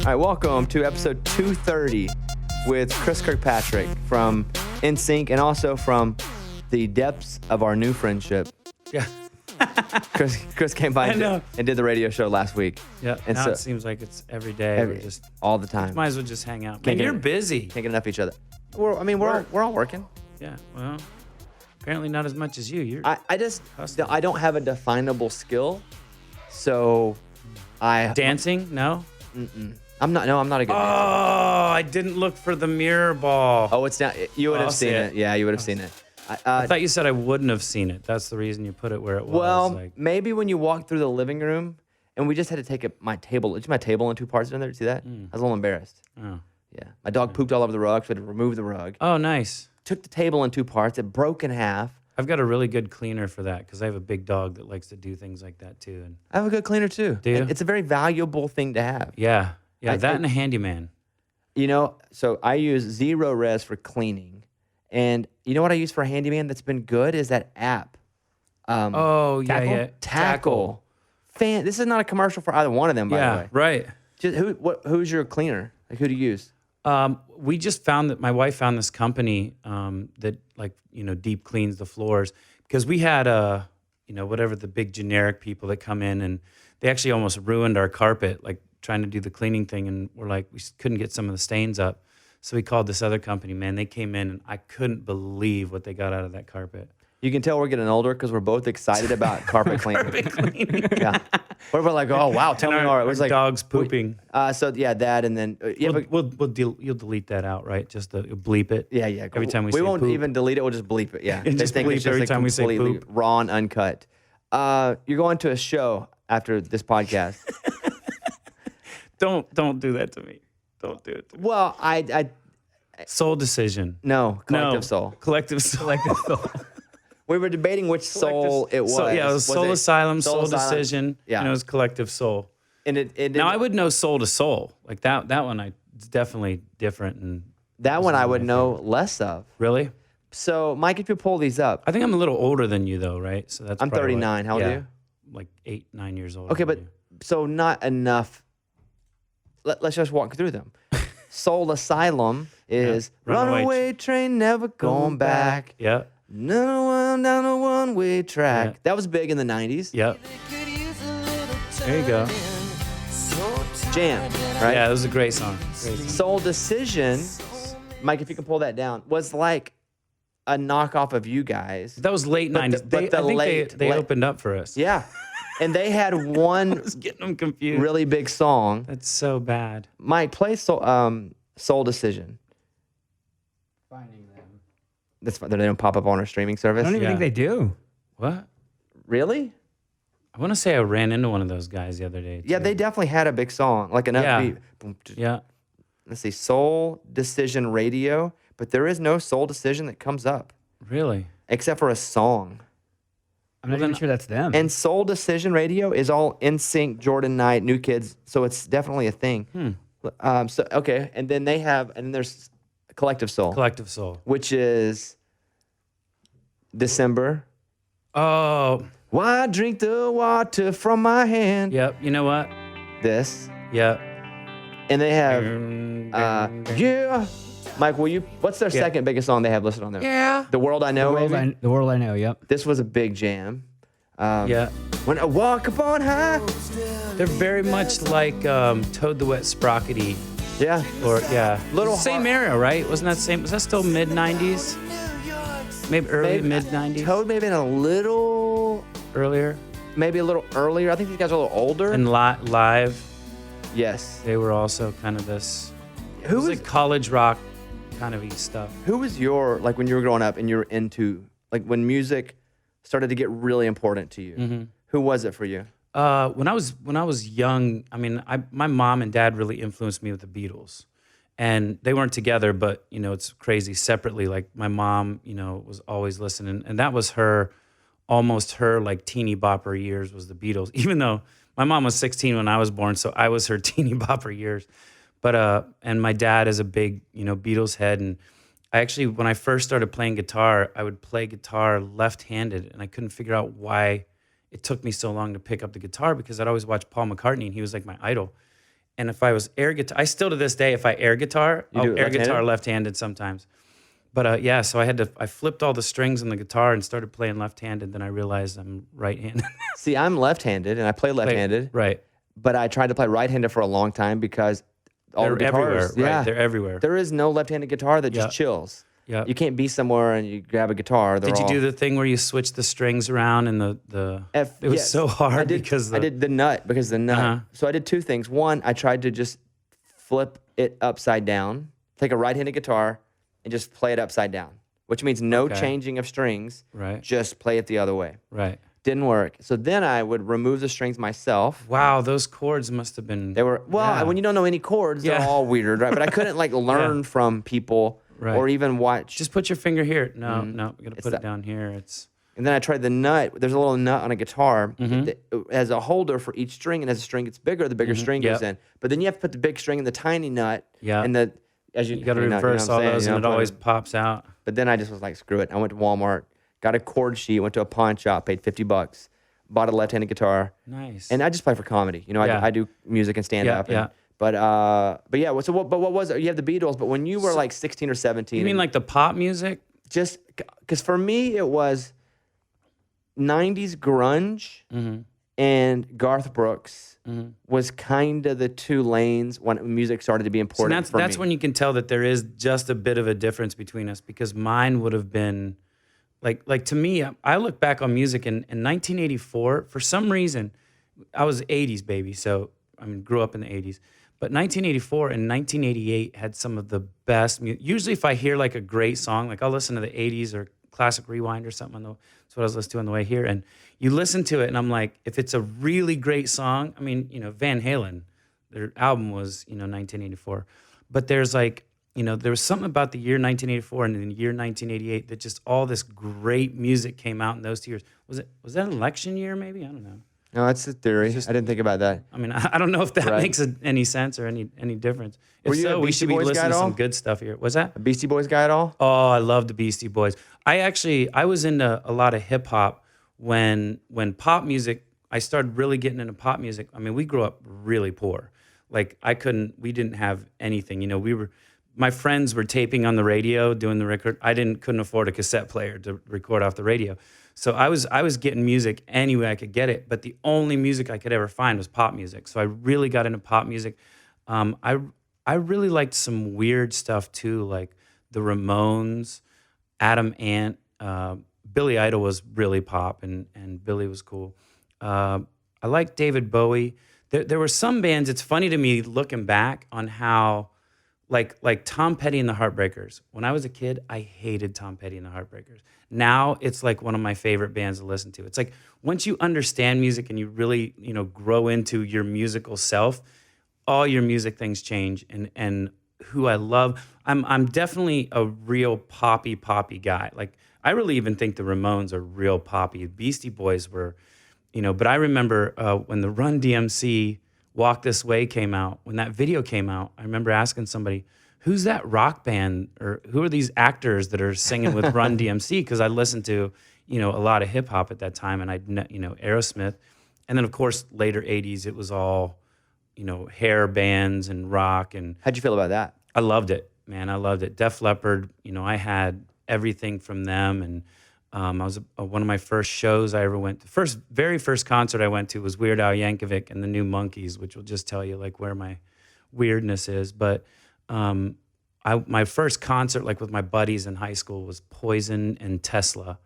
All right, welcome to episode 230 with Chris Kirkpatrick from NSYNC and also from the depths of our new friendship. Yeah. Chris came by and did the radio show last week. Yeah, and now so, it seems like it's every day. We're just all the time. Might as well just hang out. Man, you're busy. Can't get enough of each other. We're all working. Yeah, well, apparently not as much as you. I don't have a definable skill, so Dancing? No? I'm not a good dancer. I didn't look for the mirror ball. Oh, it's not. You would have seen it. Yeah, you would have seen it. I thought you said I wouldn't have seen it. That's the reason you put it where it was. Well, maybe when you walked through the living room, and we just had to take my table in two parts in there. See that? I was a little embarrassed. Oh. Yeah. My dog pooped all over the rug, so we had to remove the rug. Oh, nice. Took the table in two parts. It broke in half. I've got a really good cleaner for that because I have a big dog that likes to do things like that too. And I have a good cleaner too. Do you? It's a very valuable thing to have. Yeah. That and a handyman. So I use Zero Res for cleaning. And you know what I use for a handyman that's been good is that app. Tackle. This is not a commercial for either one of them, by the way. Yeah, right. Who's your cleaner? Like, who do you use? We just found that my wife found this company that deep cleans the floors because we had whatever the big generic people that come in and they actually almost ruined our carpet, like trying to do the cleaning thing, and we're like we couldn't get some of the stains up. So we called this other company, man. They came in, and I couldn't believe what they got out of that carpet. You can tell we're getting older because we're both excited about carpet cleaning. Carpet cleaning. Yeah. We're like, oh, wow, tell me more. It was like dogs pooping. That, and then... you'll delete that out, right? Just bleep it. Yeah. Every time we say won't poop. even delete it. We'll just bleep it, yeah. Just bleep it's every time we say poop. Raw and uncut. You're going to a show after this podcast. Don't do that to me. Don't do it to me. Well, Soul Decision. No, Collective Soul. Collective Soul. We were debating which soul it was. It was Soul Asylum, Soul Decision. Yeah. And it was Collective Soul. And now I would know Soul to Soul. Like that one it's definitely different. And that one I would know less of. Really? So, Mike, if you pull these up. I think I'm a little older than you though, right? So that's I'm 39. How old are you? Like 8-9 years old. Okay, but so not enough. Let's just walk through them. Soul Asylum is Runaway Train Never Going Back. Yeah. Down a one-way track. Yeah. That was big in the 90s. Yep. There you go. Jam, right? Yeah, it was a great song. Soul Decision, Mike, if you can pull that down, was like a knockoff of you guys. That was late 90s. They opened up for us. Yeah. And they had one I was getting them confused. Really big song. That's so bad. Mike, play Soul Decision. Finding them. That's fine. They don't pop up on our streaming service. I don't even think they do. What? Really? I want to say I ran into one of those guys the other day. Yeah, they definitely had a big song, like an upbeat. Yeah. Let's see, Soul Decision Radio, but there is no Soul Decision that comes up. Really? Except for a song. I'm not even sure that's them. And Soul Decision Radio is all NSYNC, Jordan Knight, New Kids, so it's definitely a thing. And then there's Collective Soul. Collective Soul. Which is December. Oh. Why drink the water from my hand? Yep. You know what? This. Yep. And they have, yeah. Mike, what's their second biggest song they have listed on there? Yeah. The World I Know, The World I Know, yep. This was a big jam. Yeah. When I walk upon high. They're very much like Toad the Wet Sprockety. Yeah. Or, yeah. Same era, right? Was that still mid-90s? Maybe mid-90s? Toad maybe a little... Earlier? Maybe a little earlier. I think these guys are a little older. And live? Yes. They were also kind of this... Who was like college rock kind of stuff. Who was when you were growing up and you were into, like when music started to get really important to you? Mm-hmm. Who was it for you? When I was young, I mean, my mom and dad really influenced me with the Beatles. And they weren't together, but, it's crazy separately. Like my mom, was always listening. And that was almost her like teeny bopper years was the Beatles. Even though my mom was 16 when I was born, so I was her teeny bopper years. But and my dad is a big, Beatles head. And I actually, when I first started playing guitar, I would play guitar left-handed. And I couldn't figure out why it took me so long to pick up the guitar because I'd always watch Paul McCartney and he was like my idol. And if I was air guitar, I still to this day, if I air guitar, You I'll do it air left-handed? guitar left-handed sometimes. But yeah, so I flipped all the strings on the guitar and started playing left-handed. Then I realized I'm right-handed. See, I'm left-handed and I play left-handed, Right. but I tried to play right-handed for a long time because all They're the guitars, everywhere. Right. They're everywhere. there is no left-handed guitar that just Yeah. chills. Yeah. You can't be somewhere and you grab a guitar. Did you do the thing where you switch the strings around and the it was yes. so hard I did, because I did the nut because the nut. Uh-huh. So I did two things. One, I tried to just flip it upside down, take a right-handed guitar and just play it upside down, which means no Okay. changing of strings. Right. Just play it the other way. Right. Didn't work. So then I would remove the strings myself. Wow, those chords must have been. They were, well, Yeah. when you don't know any chords, they're Yeah. all weird, right? But I couldn't like learn from people Right. or even watch. Just put your finger here. No, no, we gotta It's put that- it down here. It's And then I tried the nut. There's a little nut on a guitar Mm-hmm. that has a holder for each string, and as the string gets bigger, the bigger string goes Mm-hmm. Yep. in. But then you have to put the big string in the tiny nut. Yeah. And the as you gotta know reverse what I'm all saying, those, you know, and it put always pops out. But then I just was like, screw it. I went to Walmart, got a chord sheet, went to a pawn shop, paid $50, bought a left-handed guitar, Nice. and I just play for comedy. You know, Yeah. I do music and stand up. Yeah. But yeah. So what was it? You have the Beatles, but when you were like 16 or 17, You mean like the pop music? just because for me it was 90s grunge Mm-hmm. and Garth Brooks was kind of the two lanes when music started to be So important that's for me. when you can tell that there is just a bit of a difference between us, because mine would have been like to me, I look back on music in 1984. For some reason, I was 80s baby, so I mean grew up in the 80s. But 1984 and 1988 had some of the best music. Usually if I hear like a great song, like I'll listen to the 80s or Classic Rewind or something. That's what I was listening to on the way here. And you listen to it and I'm like, if it's a really great song, I mean, Van Halen, their album was, 1984. But there's like, there was something about the year 1984 and the year 1988 that just all this great music came out in those 2 years. Was that an election year maybe? I don't know. No, that's the theory. I didn't think about that. I mean, I don't know if that Right. makes any sense or any difference. If Were you a so, we Beastie should be Boys guy listening at to all? some good stuff here. Was that? A Beastie Boys guy at all? Oh, I love the Beastie Boys. I was into a lot of hip hop when pop music. I started really getting into pop music. I mean, we grew up really poor. Like we didn't have anything. My friends were taping on the radio, doing the record. I couldn't afford a cassette player to record off the radio. So I was getting music any way I could get it, but the only music I could ever find was pop music. So I really got into pop music. I really liked some weird stuff too, like the Ramones, Adam Ant, Billy Idol was really pop, and Billy was cool. I liked David Bowie. There were some bands. It's funny to me looking back on how, like Tom Petty and the Heartbreakers. When I was a kid, I hated Tom Petty and the Heartbreakers. Now it's like one of my favorite bands to listen to. It's like once you understand music and you really, grow into your musical self, all your music things change. And who I love, I'm definitely a real poppy guy. Like I really even think the Ramones are real poppy. Beastie Boys were, but I remember when the Run DMC Walk This Way came out, when that video came out, I remember asking somebody, who's that rock band, or who are these actors that are singing with Run DMC? Because I listened to, a lot of hip hop at that time, and Aerosmith. And then, of course, later 80s, it was all, hair bands and rock. And How'd you feel about that? I loved it, man. I loved it. Def Leppard, I had everything from them. And I was one of my first shows I ever went to. Very first concert I went to was Weird Al Yankovic and the New Monkees, which will just tell you like where my weirdness is. But my first concert, like with my buddies in high school, was Poison and Tesla,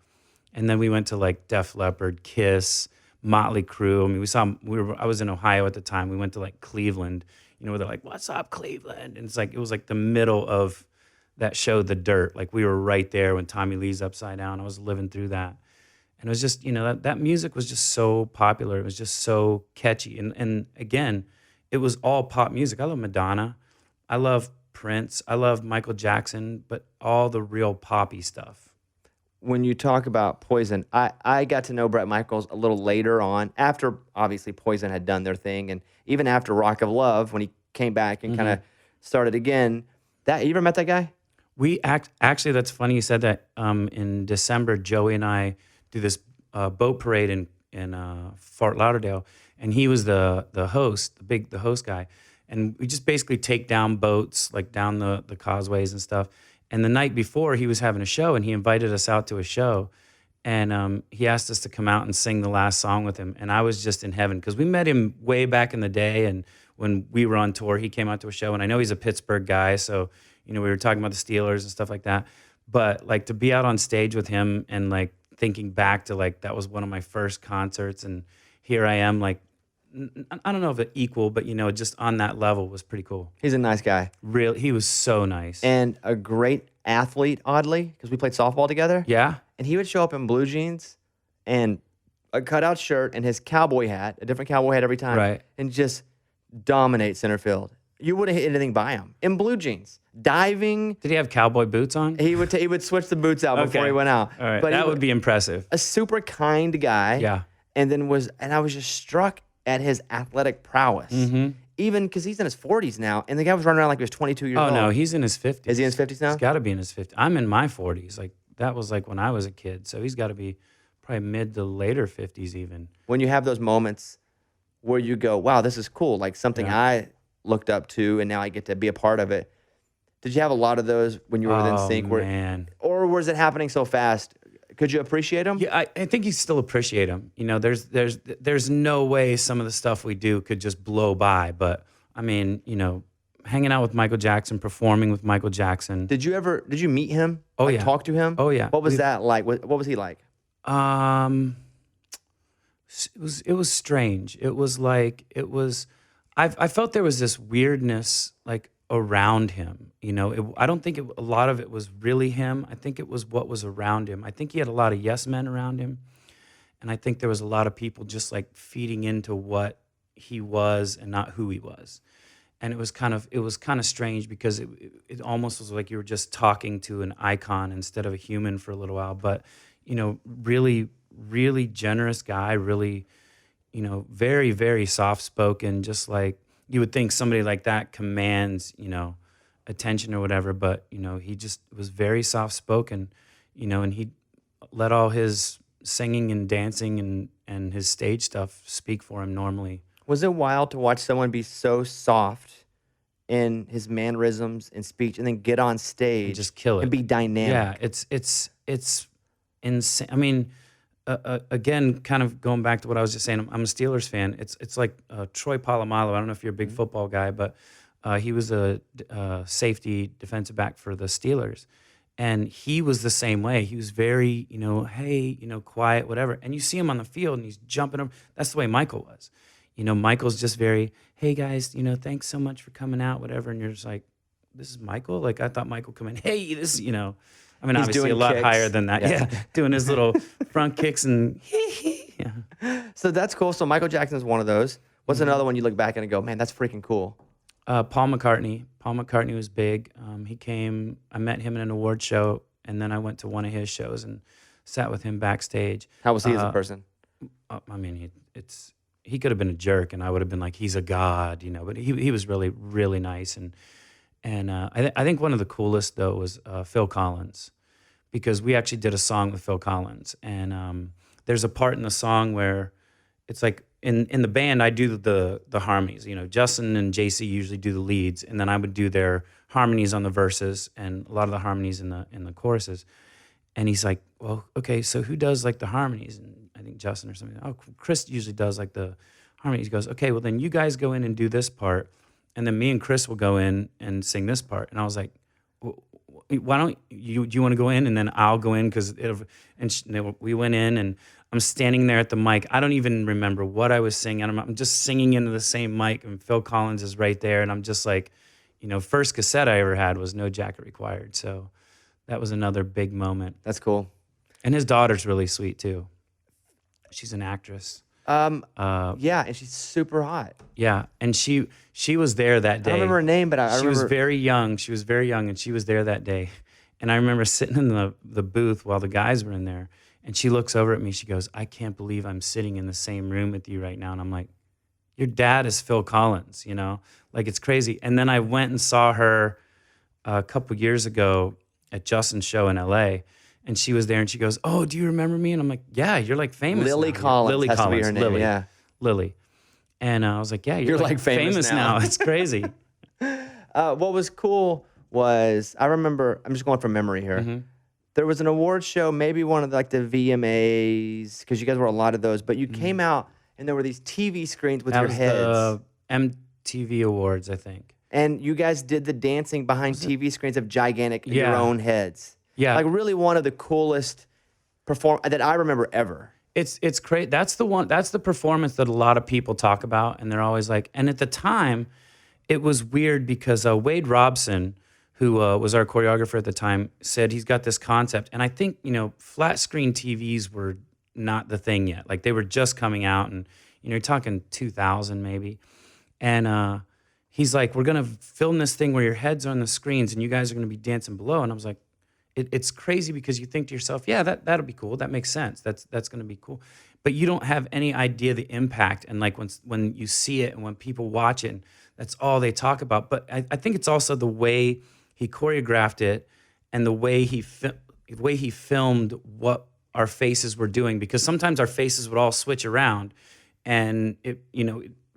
and then we went to like Def Leppard, Kiss, Motley Crue. I mean, I was in Ohio at the time. We went to like Cleveland, where they're like, "What's up, Cleveland?" And it was like the middle of that show, The Dirt. Like we were right there when Tommy Lee's Upside Down. I was living through that, and it was just that music was just so popular. It was just so catchy, and again, it was all pop music. I love Madonna. I love Prince. I love Michael Jackson, but all the real poppy stuff. When you talk about Poison, I got to know Bret Michaels a little later on, after obviously Poison had done their thing, and even after Rock of Love, when he came back and kind of started again. You ever met that guy? Actually, that's funny you said that. In December, Joey and I do this boat parade in Fort Lauderdale, and he was the host, the host guy. And we just basically take down boats, like down the causeways and stuff. And the night before, he was having a show, and he invited us out to a show. And he asked us to come out and sing the last song with him. And I was just in heaven because we met him way back in the day. And when we were on tour, he came out to a show. And I know he's a Pittsburgh guy, so we were talking about the Steelers and stuff like that. But like to be out on stage with him and like thinking back to like that was one of my first concerts, and here I am like I don't know if it equal, but just on that level was pretty cool. He's a nice guy. He was so nice. And a great athlete, oddly, because we played softball together. Yeah. And he would show up in blue jeans and a cutout shirt and his cowboy hat, a different cowboy hat every time. Right. And just dominate center field. You wouldn't hit anything by him. In blue jeans. Diving. Did he have cowboy boots on? He would switch the boots out before he went out. All right. But that would be impressive. A super kind guy. Yeah. And I was just struck at his athletic prowess. Mm-hmm. Even because he's in his 40s now, and the guy was running around like he was 22 years old. Oh, no, he's in his 50s. Is he in his 50s now? He's got to be in his 50s. I'm in my 40s. Like, that was like when I was a kid. So he's got to be probably mid to later 50s even. When you have those moments where you go, wow, this is cool, like something I looked up to, and now I get to be a part of it. Did you have a lot of those when you were with NSYNC? Man. Or was it happening so fast? Could you appreciate them? Yeah, I think you still appreciate them. There's no way some of the stuff we do could just blow by. But I mean, hanging out with Michael Jackson, performing with Michael Jackson. Did you meet him? Oh, like, yeah. Talk to him? Oh, yeah. What was that like? What was he like? It was strange. I felt there was this weirdness like around him. I don't think a lot of it was really him. I think it was what was around him. I think he had a lot of yes men around him. And I think there was a lot of people just like feeding into what he was and not who he was. And it was kind of strange because it almost was like you were just talking to an icon instead of a human for a little while. But, really, really generous guy, really, very, very soft-spoken, just like you would think somebody like that commands, attention or whatever. But, he just was very soft-spoken, and he let all his singing and dancing and his stage stuff speak for him normally. Was it wild to watch someone be so soft in his mannerisms and speech and then get on stage and just kill it and be dynamic? Yeah, it's insane. I mean, again, kind of going back to what I was just saying, I'm a Steelers fan. It's like Troy Polamalu. I don't know if you're a big football guy, but he was a safety defensive back for the Steelers. And he was the same way. He was very, hey, quiet, whatever. And you see him on the field and he's jumping over. That's the way Michael was. Michael's just very, hey guys, thanks so much for coming out, whatever. And you're just like, this is Michael? Like, I thought Michael come in, hey, this, I mean, he's obviously a lot higher than that. Yeah. Doing his little front kicks and yeah. So that's cool. So Michael Jackson is one of those. What's another one you look back and go, man, that's freaking cool? Paul McCartney. Paul McCartney was big. He came, I met him in an award show, and then I went to one of his shows and sat with him backstage. How was he as a person? I mean, he could have been a jerk, and I would have been like, he's a god, but he was really, really nice. And I think one of the coolest, though, was Phil Collins, because we actually did a song with Phil Collins. And there's a part in the song where it's like, in the band, I do the harmonies. Justin and JC usually do the leads, and then I would do their harmonies on the verses and a lot of the harmonies in the choruses. And he's like, well, okay, so who does like the harmonies? And I think Justin or something. Oh, Chris usually does like the harmonies. He goes, okay, well then you guys go in and do this part, and then me and Chris will go in and sing this part. And I was like, why don't you? Do you want to go in and then I'll go in we went in and I'm standing there at the mic. I don't even remember what I was singing. I'm just singing into the same mic, and Phil Collins is right there, and I'm just like, first cassette I ever had was No Jacket Required. So that was another big moment. That's cool. And his daughter's really sweet too. She's an actress. Yeah, and she's super hot. Yeah, and she was there that day. I don't remember her name, but I remember. She was very young. She was very young, and she was there that day. And I remember sitting in the booth while the guys were in there, and she looks over at me. She goes, I can't believe I'm sitting in the same room with you right now. And I'm like, your dad is Phil Collins, Like, it's crazy. And then I went and saw her a couple years ago at Justin's show in L.A., and she was there, and she goes, oh, do you remember me? And I'm like, yeah, you're like famous Lily now. Collins Lily has Collins. to be her name, Lily. yeah. Lily. And I was like, yeah, You're like famous now. It's crazy. What was cool was, I remember, I'm just going from memory here. Mm-hmm. There was an award show, maybe one of like the VMAs, because you guys were a lot of those, but you came out and there were these TV screens with That your was heads. the MTV Awards, I think. And you guys did the dancing behind TV screens of gigantic, your Yeah. own heads. Yeah. Like really one of the coolest that I remember ever. It's great. That's the performance that a lot of people talk about, and they're always like. And at the time, it was weird because Wade Robson, who was our choreographer at the time, said he's got this concept. And I think flat screen TVs were not the thing yet. Like they were just coming out, and you're talking 2000 maybe. And he's like, we're gonna film this thing where your heads are on the screens, and you guys are gonna be dancing below. And I was like. It's crazy because you think to yourself, yeah, that'll be cool. That makes sense. That's going to be cool. But you don't have any idea the impact. And like when you see it and when people watch it, and that's all they talk about. But I think it's also the way he choreographed it and the way he filmed what our faces were doing. Because sometimes our faces would all switch around, and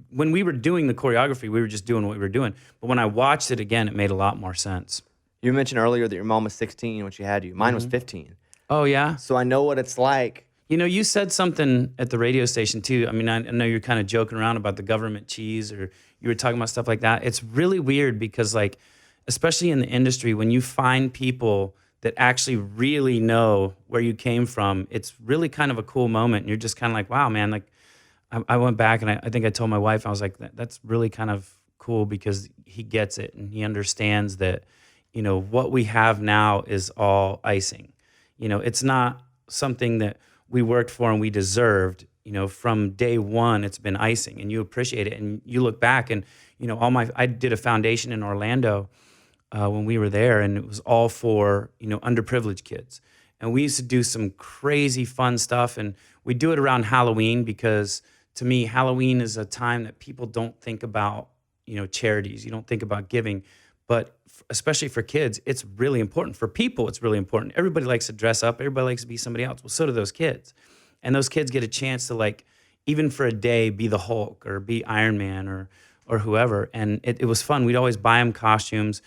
when we were doing the choreography, we were just doing what we were doing. But when I watched it again, it made a lot more sense. You mentioned earlier that your mom was 16 when she had you. Mine was 15. Oh, yeah? So I know what it's like. You said something at the radio station, too. I mean, I know you're kind of joking around about the government cheese, or you were talking about stuff like that. It's really weird because, like, especially in the industry, when you find people that actually really know where you came from, it's really kind of a cool moment. And you're just kind of like, wow, man. Like, I went back and I think I told my wife, I was like, that's really kind of cool because he gets it and he understands that, what we have now is all icing. It's not something that we worked for and we deserved. From day one, it's been icing, and you appreciate it. And you look back, and I did a foundation in Orlando when we were there, and it was all for underprivileged kids. And we used to do some crazy fun stuff, and we do it around Halloween because to me, Halloween is a time that people don't think about charities. You don't think about giving. But especially for kids, it's really important. For people, it's really important. Everybody likes to dress up. Everybody likes to be somebody else. Well, so do those kids. And those kids get a chance to, like, even for a day, be the Hulk or be Iron Man or whoever. And it was fun. We'd always buy them costumes.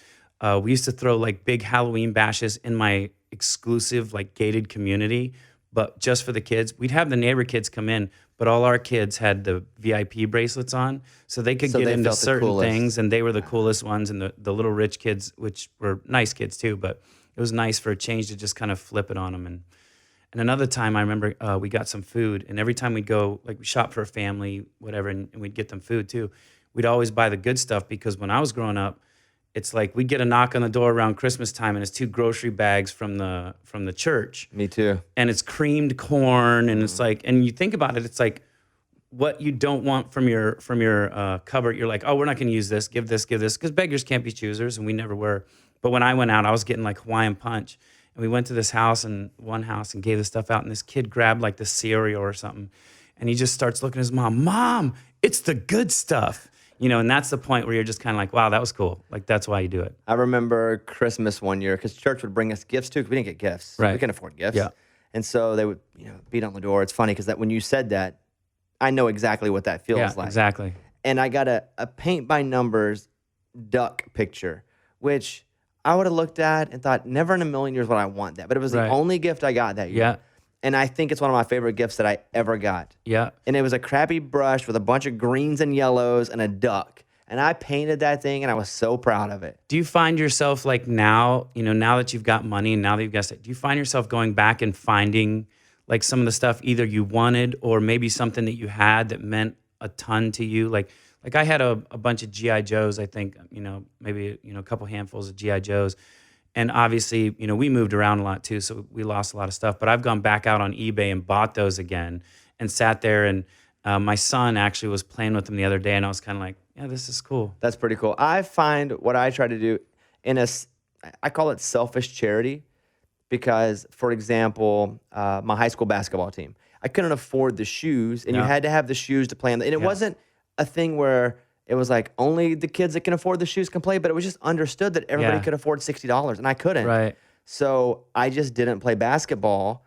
We used to throw, like, big Halloween bashes in my exclusive, like, gated community, but just for the kids. We'd have the neighbor kids come in, but all our kids had the VIP bracelets on, so they could get into certain things, and they were the coolest ones, and the little rich kids, which were nice kids too, but it was nice for a change to just kind of flip it on them. And another time I remember we got some food, and every time we'd go, like we shop for a family, whatever, and we'd get them food too, we'd always buy the good stuff because when I was growing up, it's like we'd get a knock on the door around Christmas time, and it's 2 grocery bags from the church. Me too. And it's creamed corn, and it's like, and you think about it, it's like what you don't want from your cupboard. You're like, oh, we're not going to use this. Give this, because beggars can't be choosers, and we never were. But when I went out, I was getting like Hawaiian punch, and we went to this house and gave the stuff out, and this kid grabbed like the cereal or something, and he just starts looking at his mom. Mom, it's the good stuff. And that's the point where you're just kind of like, wow, that was cool. Like, that's why you do it. I remember Christmas one year because church would bring us gifts too because we didn't get gifts. Right. We couldn't afford gifts. Yeah. And so they would, beat on the door. It's funny because when you said that, I know exactly what that feels like. Exactly. And I got a paint by numbers duck picture, which I would have looked at and thought, never in a million years would I want that. But it was the only gift I got that year. Yeah. And I think it's one of my favorite gifts that I ever got. Yeah. And it was a crappy brush with a bunch of greens and yellows and a duck. And I painted that thing, and I was so proud of it. Do you find yourself like now, now that you've got money and now that you've got stuff, do you find yourself going back and finding like some of the stuff either you wanted or maybe something that you had that meant a ton to you? Like I had a bunch of G.I. Joes, I think, maybe, a couple handfuls of G.I. Joes. And obviously, we moved around a lot too, so we lost a lot of stuff. But I've gone back out on eBay and bought those again and sat there. And my son actually was playing with them the other day, and I was kind of like, yeah, this is cool. That's pretty cool. I find what I try to do I call it selfish charity because, for example, my high school basketball team, I couldn't afford the shoes, and you had to have the shoes to play on. And it wasn't a thing where it was like only the kids that can afford the shoes can play, but it was just understood that everybody could afford $60, and I couldn't. Right. So I just didn't play basketball,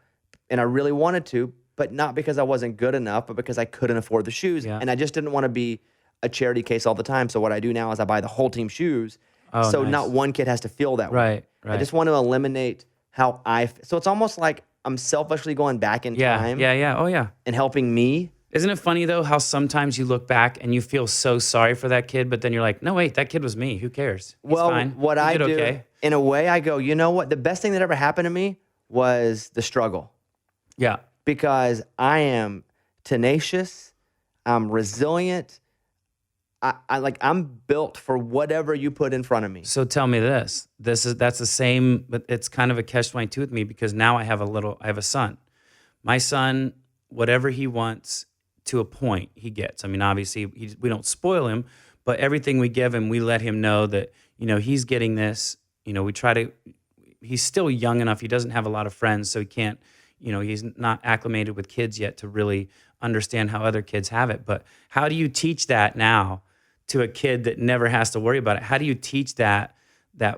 and I really wanted to, but not because I wasn't good enough, but because I couldn't afford the shoes. Yeah. And I just didn't want to be a charity case all the time. So what I do now is I buy the whole team shoes. Oh, So nice. not one kid has to feel that way. Right, I right. just want to eliminate how so it's almost like I'm selfishly going back in time Yeah. Oh, yeah. and helping me. Isn't it funny, though, how sometimes you look back and you feel so sorry for that kid, but then you're like, no, wait, that kid was me. Who cares? He's Well, fine. what He I did do, okay. in a way, I go, you know what? The best thing that ever happened to me was the struggle. Yeah. Because I am tenacious, I'm resilient. I'm built for whatever you put in front of me. So tell me this. That's the same, but it's kind of a catch-22 with me because now I have a son. My son, whatever he wants to a point, he gets. I mean, obviously, we don't spoil him, but everything we give him, we let him know that, he's getting this. He's still young enough. He doesn't have a lot of friends, so he can't, he's not acclimated with kids yet to really understand how other kids have it. But how do you teach that now to a kid that never has to worry about it? How do you teach that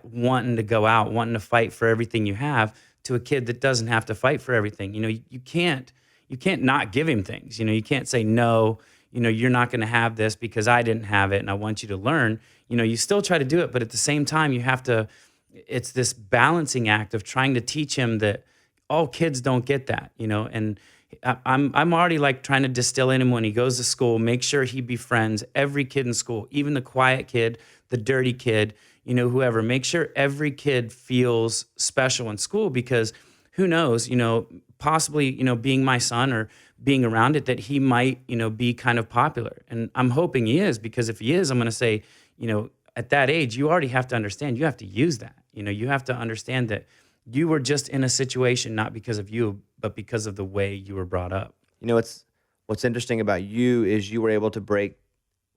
wanting to go out, wanting to fight for everything you have to a kid that doesn't have to fight for everything? You can't not give him things. You can't say, no, you're not going to have this because I didn't have it and I want you to learn. You still try to do it, but at the same time, it's this balancing act of trying to teach him that all kids don't get that, and I'm already like trying to distill in him when he goes to school, make sure he befriends every kid in school, even the quiet kid, the dirty kid, whoever. Make sure every kid feels special in school because who knows, possibly, being my son or being around it, that he might, be kind of popular. And I'm hoping he is, because if he is, I'm going to say, at that age, you already have to understand, you have to use that. You have to understand that you were just in a situation, not because of you, but because of the way you were brought up. What's interesting about you is you were able to break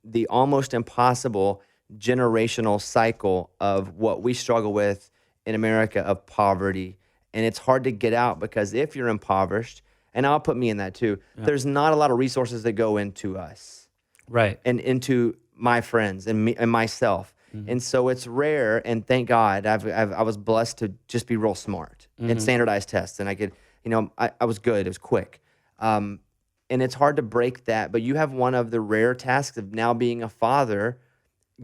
the almost impossible generational cycle of what we struggle with in America of poverty. And it's hard to get out because if you're impoverished, and I'll put me in that too, there's not a lot of resources that go into us. Right. And into my friends and me and myself. Mm-hmm. And so it's rare, and thank God I was blessed to just be real smart and standardized tests. And I could, I was good. It was quick. And it's hard to break that, but you have one of the rare tasks of now being a father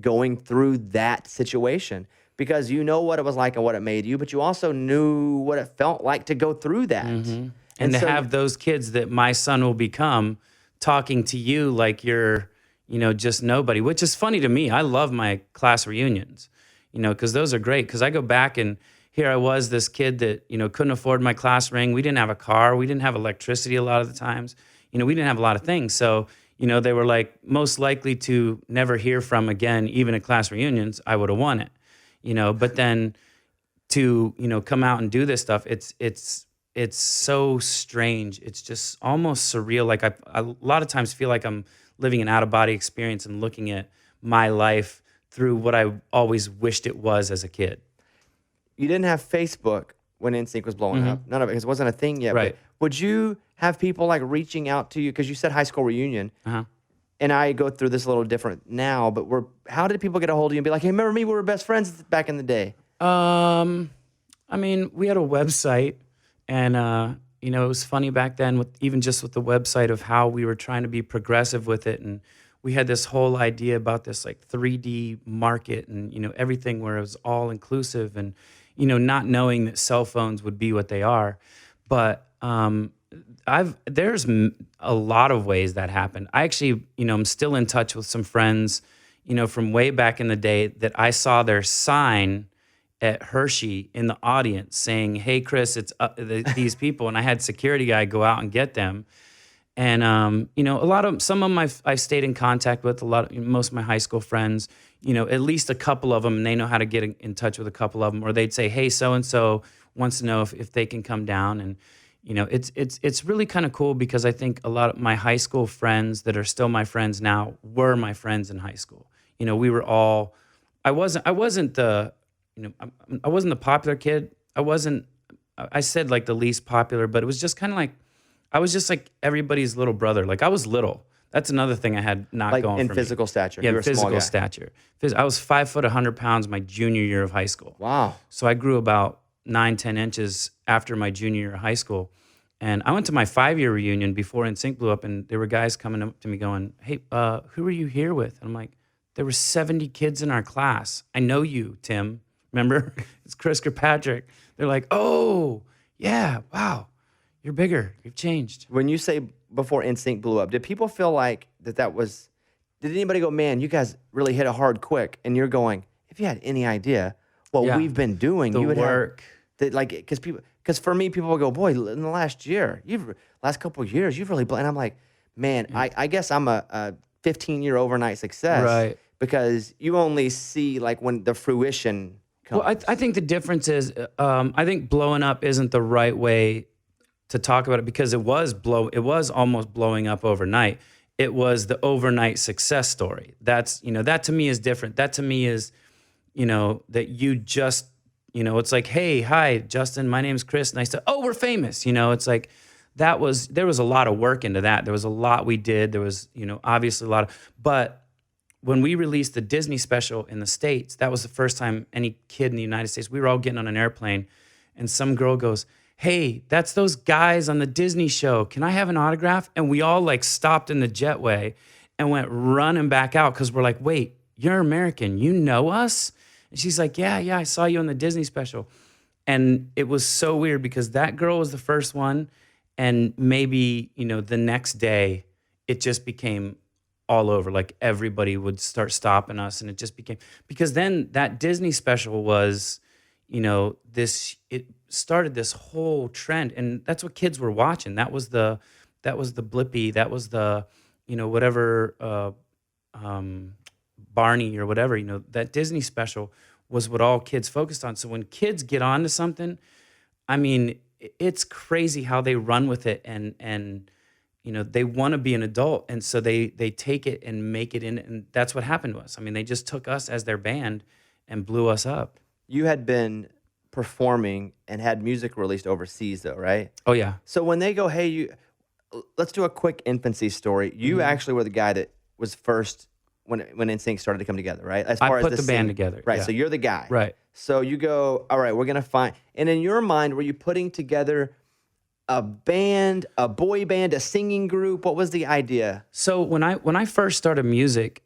going through that situation, because you know what it was like and what it made you, but you also knew what it felt like to go through that. Mm-hmm. And to so, have those kids that my son will become talking to you like you're, just nobody, which is funny to me. I love my class reunions, because those are great. Because I go back and here I was, this kid that, couldn't afford my class ring. We didn't have a car. We didn't have electricity a lot of the times. We didn't have a lot of things. So, they were like most likely to never hear from again, even at class reunions. I would have won it, but then to, come out and do this stuff, it's so strange. It's just almost surreal. Like I a lot of times feel like I'm living an out-of-body experience and looking at my life through what I always wished it was as a kid. You didn't have Facebook when NSYNC was blowing up. None of it, because it wasn't a thing yet. Right. But would you have people like reaching out to you? Because you said high school reunion. And I go through this a little different now, but how did people get a hold of you and be like, hey, remember me? We were best friends back in the day. I mean, we had a website. And, it was funny back then with the website of how we were trying to be progressive with it. And we had this whole idea about this like 3D market and, everything where it was all inclusive and, not knowing that cell phones would be what they are. But there's a lot of ways that happened. I actually, I'm still in touch with some friends, from way back in the day that I saw their sign at Hershey in the audience saying, hey, Chris, it's these people. And I had security guy go out and get them. And, some of them I've stayed in contact with, most of my high school friends, at least a couple of them, and they know how to get in touch with a couple of them, or they'd say, hey, so-and-so wants to know if they can come down. And, it's really kind of cool because I think a lot of my high school friends that are still my friends now were my friends in high school. We were all, I wasn't the popular kid. I said like the least popular, but it was just kind of like, I was just like everybody's little brother. Like I was little. That's another thing I had not like going in for physical me. stature. Yeah, you were a small physical guy. stature. I was 5 foot, 100 pounds my junior year of high school. Wow. So I grew about 9-10 inches after my junior year of high school. And I went to my 5-year reunion before NSYNC blew up, and there were guys coming up to me going, "Hey, who are you here with?" And I'm like, "There were 70 kids in our class. I know you, Tim. Remember? It's Chris Kirkpatrick." They're like, "Oh, yeah, wow, you're bigger. You've changed." When you say before NSYNC blew up, did people feel like that was? Did anybody go, "Man, you guys really hit it hard quick"? And you're going, if you had any idea what Yeah. we've been doing, The you would work. have that, like, because for me, people will go, "Boy, in the last year, last couple of years, you've really," and I'm like, man, I guess I'm a 15-year overnight success, Right. because you only see like when the fruition comes. Well, I think the difference is, I think blowing up isn't the right way to talk about it, because it was almost blowing up overnight. It was the overnight success story. That's, that to me is different. That to me is, that you just, it's like, "Hey, hi, Justin, my name's Chris. Nice to, we're famous." It's like, there was a lot of work into that. There was a lot we did. There was, obviously a lot but when we released the Disney special in the States, that was the first time any kid in the United States, we were all getting on an airplane, and some girl goes, "Hey, that's those guys on the Disney show. Can I have an autograph?" And we all like stopped in the jetway and went running back out, because we're like, "Wait, you're American. You know us?" And she's like, yeah, I saw you on the Disney special." And it was so weird, because that girl was the first one. And maybe, the next day, it just became all over. Like, everybody would start stopping us, and it just became, because then that Disney special was, it started this whole trend, and that's what kids were watching. That was the Blippy, that was the, whatever, Barney or whatever, that Disney special was what all kids focused on. So when kids get onto something, I mean, it's crazy how they run with it, and they want to be an adult, and so they take it and make it in, and that's what happened to us. I mean, they just took us as their band and blew us up. You had been performing and had music released overseas, though, right? Oh yeah. So when they go, "Hey, let's do a quick infancy story," you actually were the guy that was first when NSYNC started to come together, right? As far I put as the band together. right? Yeah. So you're the guy, Right. So you go, "All right, we're gonna find." And in your mind, were you putting together a band, a boy band, a singing group? What was the idea? So when I first started music,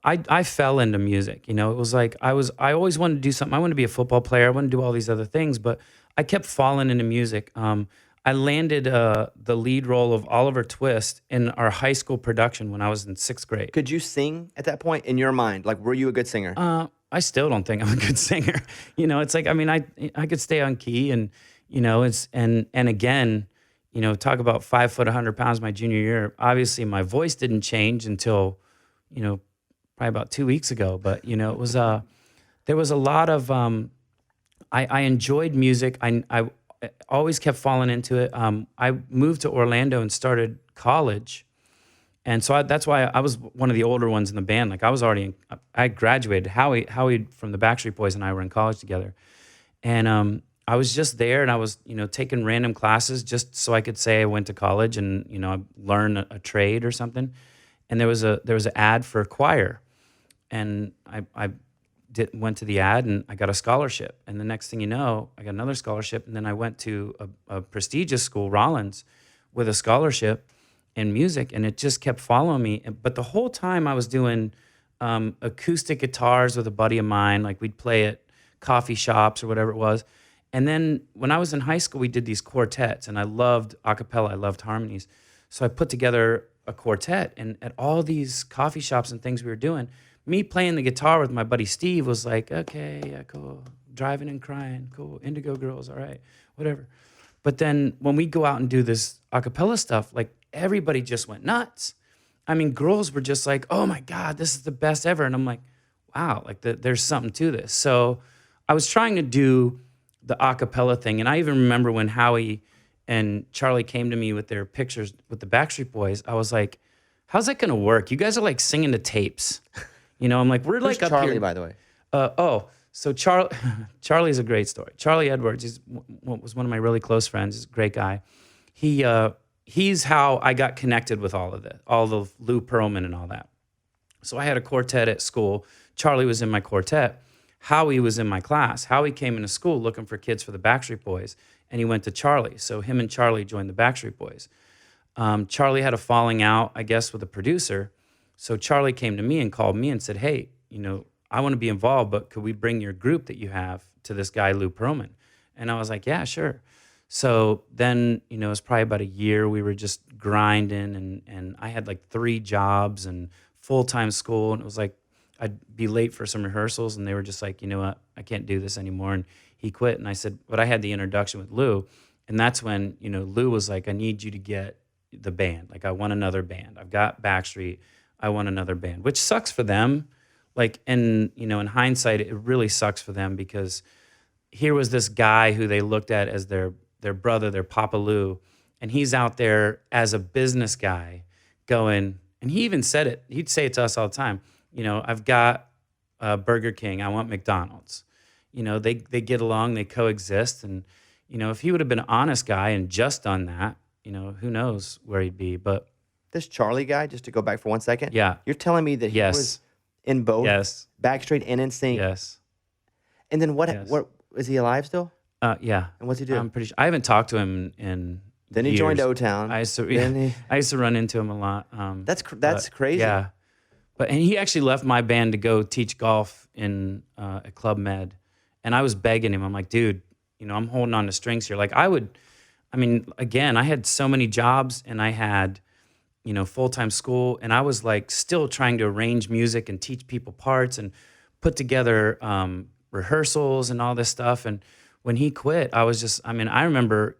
I fell into music. It was like I always wanted to do something. I wanted to be a football player. I wanted to do all these other things, but I kept falling into music. I landed the lead role of Oliver Twist in our high school production when I was in 6th grade. Could you sing at that point in your mind? Like, were you a good singer? I still don't think I'm a good singer. It's like, I mean, I could stay on key, and it's and again, talk about 5 foot 100 pounds my junior year. Obviously, my voice didn't change until probably about 2 weeks ago. But it was there was a lot of I enjoyed music. I always kept falling into it. I moved to Orlando and started college. And so that's why I was one of the older ones in the band. Like, I graduated. Howie from the Backstreet Boys and I were in college together. And I was just there, and I was, taking random classes just so I could say I went to college and, I learn a trade or something. And there was an ad for choir. And I went to the ad, and I got a scholarship. And the next thing you know, I got another scholarship. And then I went to a prestigious school, Rollins, with a scholarship in music, and it just kept following me. But the whole time I was doing acoustic guitars with a buddy of mine. Like, we'd play at coffee shops or whatever it was. And then when I was in high school, we did these quartets, and I loved a cappella. I loved harmonies. So I put together a quartet, and at all these coffee shops and things we were doing, me playing the guitar with my buddy Steve was like, "Okay, yeah, cool. Driving and Crying, cool. Indigo Girls, all right, whatever." But then when we go out and do this a cappella stuff, like, everybody just went nuts. I mean, girls were just like, "Oh my God, this is the best ever." And I'm like, wow, like there's something to this. So I was trying to do the a cappella thing. And I even remember when Howie and Charlie came to me with their pictures with the Backstreet Boys, I was like, how's that going to work? You guys are like singing to tapes. I'm like, we're like Who's up Charlie, here. by the way? So Charlie's a great story. Charlie Edwards was one of my really close friends. He's a great guy. He's how I got connected with all of this, all the Lou Pearlman and all that. So I had a quartet at school. Charlie was in my quartet. Howie was in my class. Howie came into school looking for kids for the Backstreet Boys. and he went to Charlie. So him and Charlie joined the Backstreet Boys. Charlie had a falling out, I guess, with a producer. So Charlie came to me and called me and said, hey, I want to be involved, but could we bring your group that you have to this guy, Lou Pearlman? And I was like, yeah, sure. So then, it was probably about a year. We were just grinding, and I had like 3 jobs and full-time school. And it was like, I'd be late for some rehearsals, and they were just like, you know what, I can't do this anymore. And he quit. And I said, but I had the introduction with Lou. And that's when, Lou was like, I need you to get the band. Like, I want another band. I've got Backstreet. I want another band, which sucks for them. Like, and, in hindsight, it really sucks for them because here was this guy who they looked at as their brother, their Papa Lou, and he's out there as a business guy going, and he even said it. He'd say it to us all the time. I've got Burger King. I want McDonald's. They get along. They coexist. And, if he would have been an honest guy and just done that, who knows where he'd be. But This Charlie guy, just to go back for 1 second. yeah, You're telling me that he Yes. was in both yes, Backstreet and NSYNC. yes, And then what? Yes. What is he alive still? yeah. And what's he do? I'm pretty sure. I haven't talked to him in Then he joined years. O-Town. I used to, Then he- I used to run into him a lot. That's but, crazy. Yeah, and he actually left my band to go teach golf in at Club Med, and I was begging him. I'm like, dude, I'm holding on to strings here. Like again, I had so many jobs, and I had, full-time school, and I was like still trying to arrange music and teach people parts and put together rehearsals and all this stuff. And when he quit, I was just, I remember,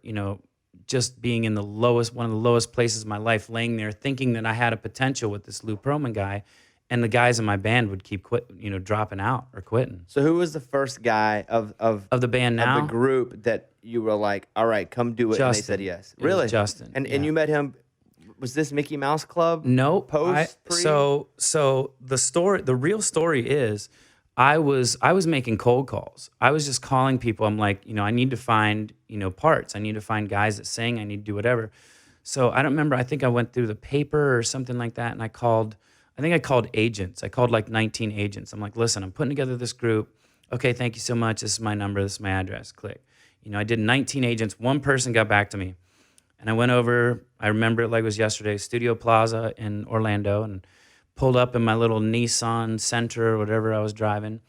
just being in one of the lowest places in my life, laying there thinking that I had a potential with this Lou Pearlman guy, and the guys in my band would keep dropping out or quitting. So who was the first guy of Of the band now, the group that you were like, all right, come do it, and they Justin. said yes? It was Really? Justin. And yeah. you met him. Was this Mickey Mouse Club? Nope. Post, pre? So the real story is, I was making cold calls. I was just calling people. I'm like, I need to find, parts. I need to find guys that sing. I need to do whatever. So I don't remember. I think I went through the paper or something like that, and I called agents. I called like 19 agents. I'm like, listen, I'm putting together this group. Okay, thank you so much. This is my number. This is my address. Click. I did 19 agents. One person got back to me. And I went over, I remember it like it was yesterday, Studio Plaza in Orlando, and pulled up in my little Nissan Sentra or whatever I was driving.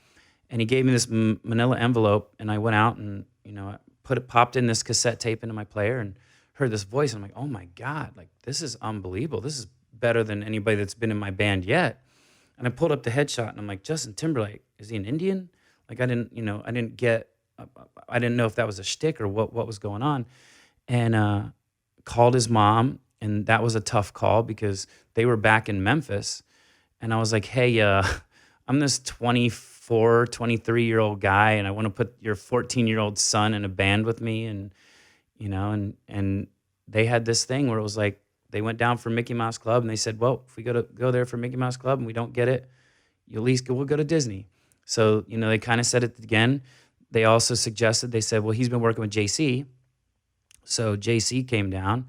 And he gave me this manila envelope, and I went out and, I popped in this cassette tape into my player and heard this voice. And I'm like, oh my God, like this is unbelievable. This is better than anybody that's been in my band yet. And I pulled up the headshot, and I'm like, Justin Timberlake, is he an Indian? Like I didn't know if that was a shtick or what was going on. And, called his mom, and that was a tough call because they were back in Memphis. And I was like, hey, I'm this 24, 23-year-old guy, and I want to put your 14-year-old son in a band with me. And, and they had this thing where it was like, they went down for Mickey Mouse Club, and they said, well, if we go there for Mickey Mouse Club and we don't get it, we'll go to Disney. So, they kind of said it again. They also suggested, they said, well, he's been working with JC. So JC came down,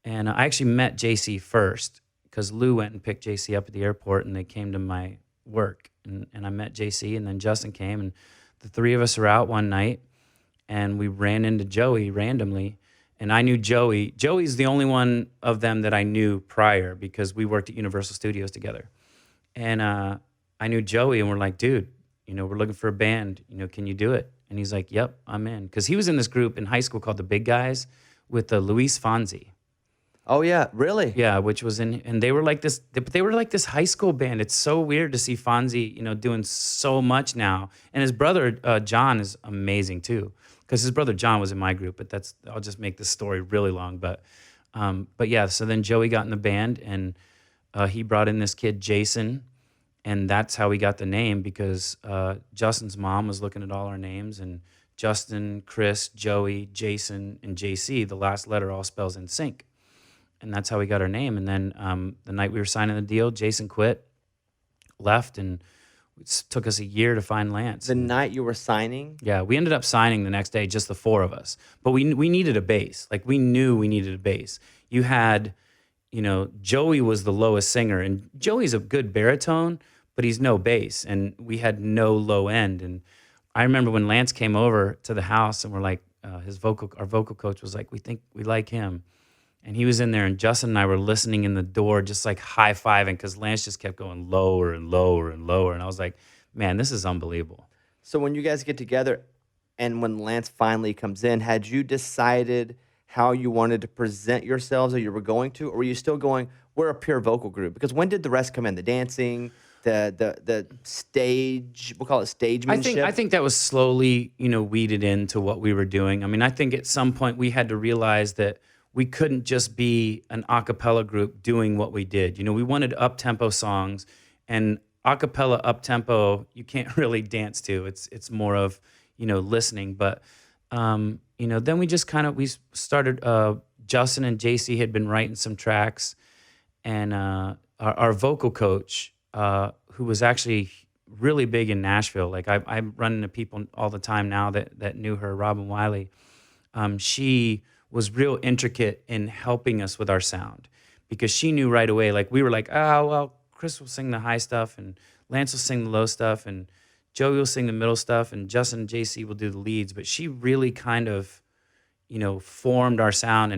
and I actually met JC first because Lou went and picked JC up at the airport, and they came to my work, and I met JC, and then Justin came, and the 3 of us were out one night, and we ran into Joey randomly, and I knew Joey. Joey's the only one of them that I knew prior because we worked at Universal Studios together. And I knew Joey, and we're like, dude, we're looking for a band, can you do it? And he's like, yep, I'm in. Because he was in this group in high school called the Big Guys with Luis Fonsi. Oh yeah, really? Yeah, which was and they were like this, but they were like this high school band. It's so weird to see Fonsi, doing so much now. And his brother, John, is amazing too. Because his brother, John, was in my group, but I'll just make this story really long. But yeah, so then Joey got in the band, and he brought in this kid, Jason. And that's how we got the name because Justin's mom was looking at all our names, and Justin, Chris, Joey, Jason, and JC, the last letter all spells NSYNC. And that's how we got our name. And then the night we were signing the deal, Jason quit, left, and it took us a year to find Lance. The night you were signing? Yeah, we ended up signing the next day, just the 4 of us. But we needed a bass. Like, we knew we needed a bass. You had, Joey was the lowest singer, and Joey's a good baritone, but he's no bass, and we had no low end. And I remember when Lance came over to the house, and we're like, our vocal coach was like, we think we like him. And he was in there, and Justin and I were listening in the door, just like high-fiving, because Lance just kept going lower and lower and lower. And I was like, man, this is unbelievable. So when you guys get together and when Lance finally comes in, had you decided how you wanted to present yourselves, or you were going to, or were you still going, we're a pure vocal group? Because when did the rest come in? The dancing, the stage, we'll call it stagemanship? I think that was slowly, weeded into what we were doing. I mean, I think at some point we had to realize that we couldn't just be an a cappella group doing what we did. We wanted up-tempo songs, and a cappella up-tempo, you can't really dance to. It's more of, listening. But, then we just we started, Justin and JC had been writing some tracks, and our vocal coach, who was actually really big in Nashville, like I run into people all the time now that knew her, Robin Wiley, she was real intricate in helping us with our sound, because she knew right away, like we were like, oh, well, Chris will sing the high stuff and Lance will sing the low stuff and Joey will sing the middle stuff and Justin and JC will do the leads. But she really kind of, formed our sound,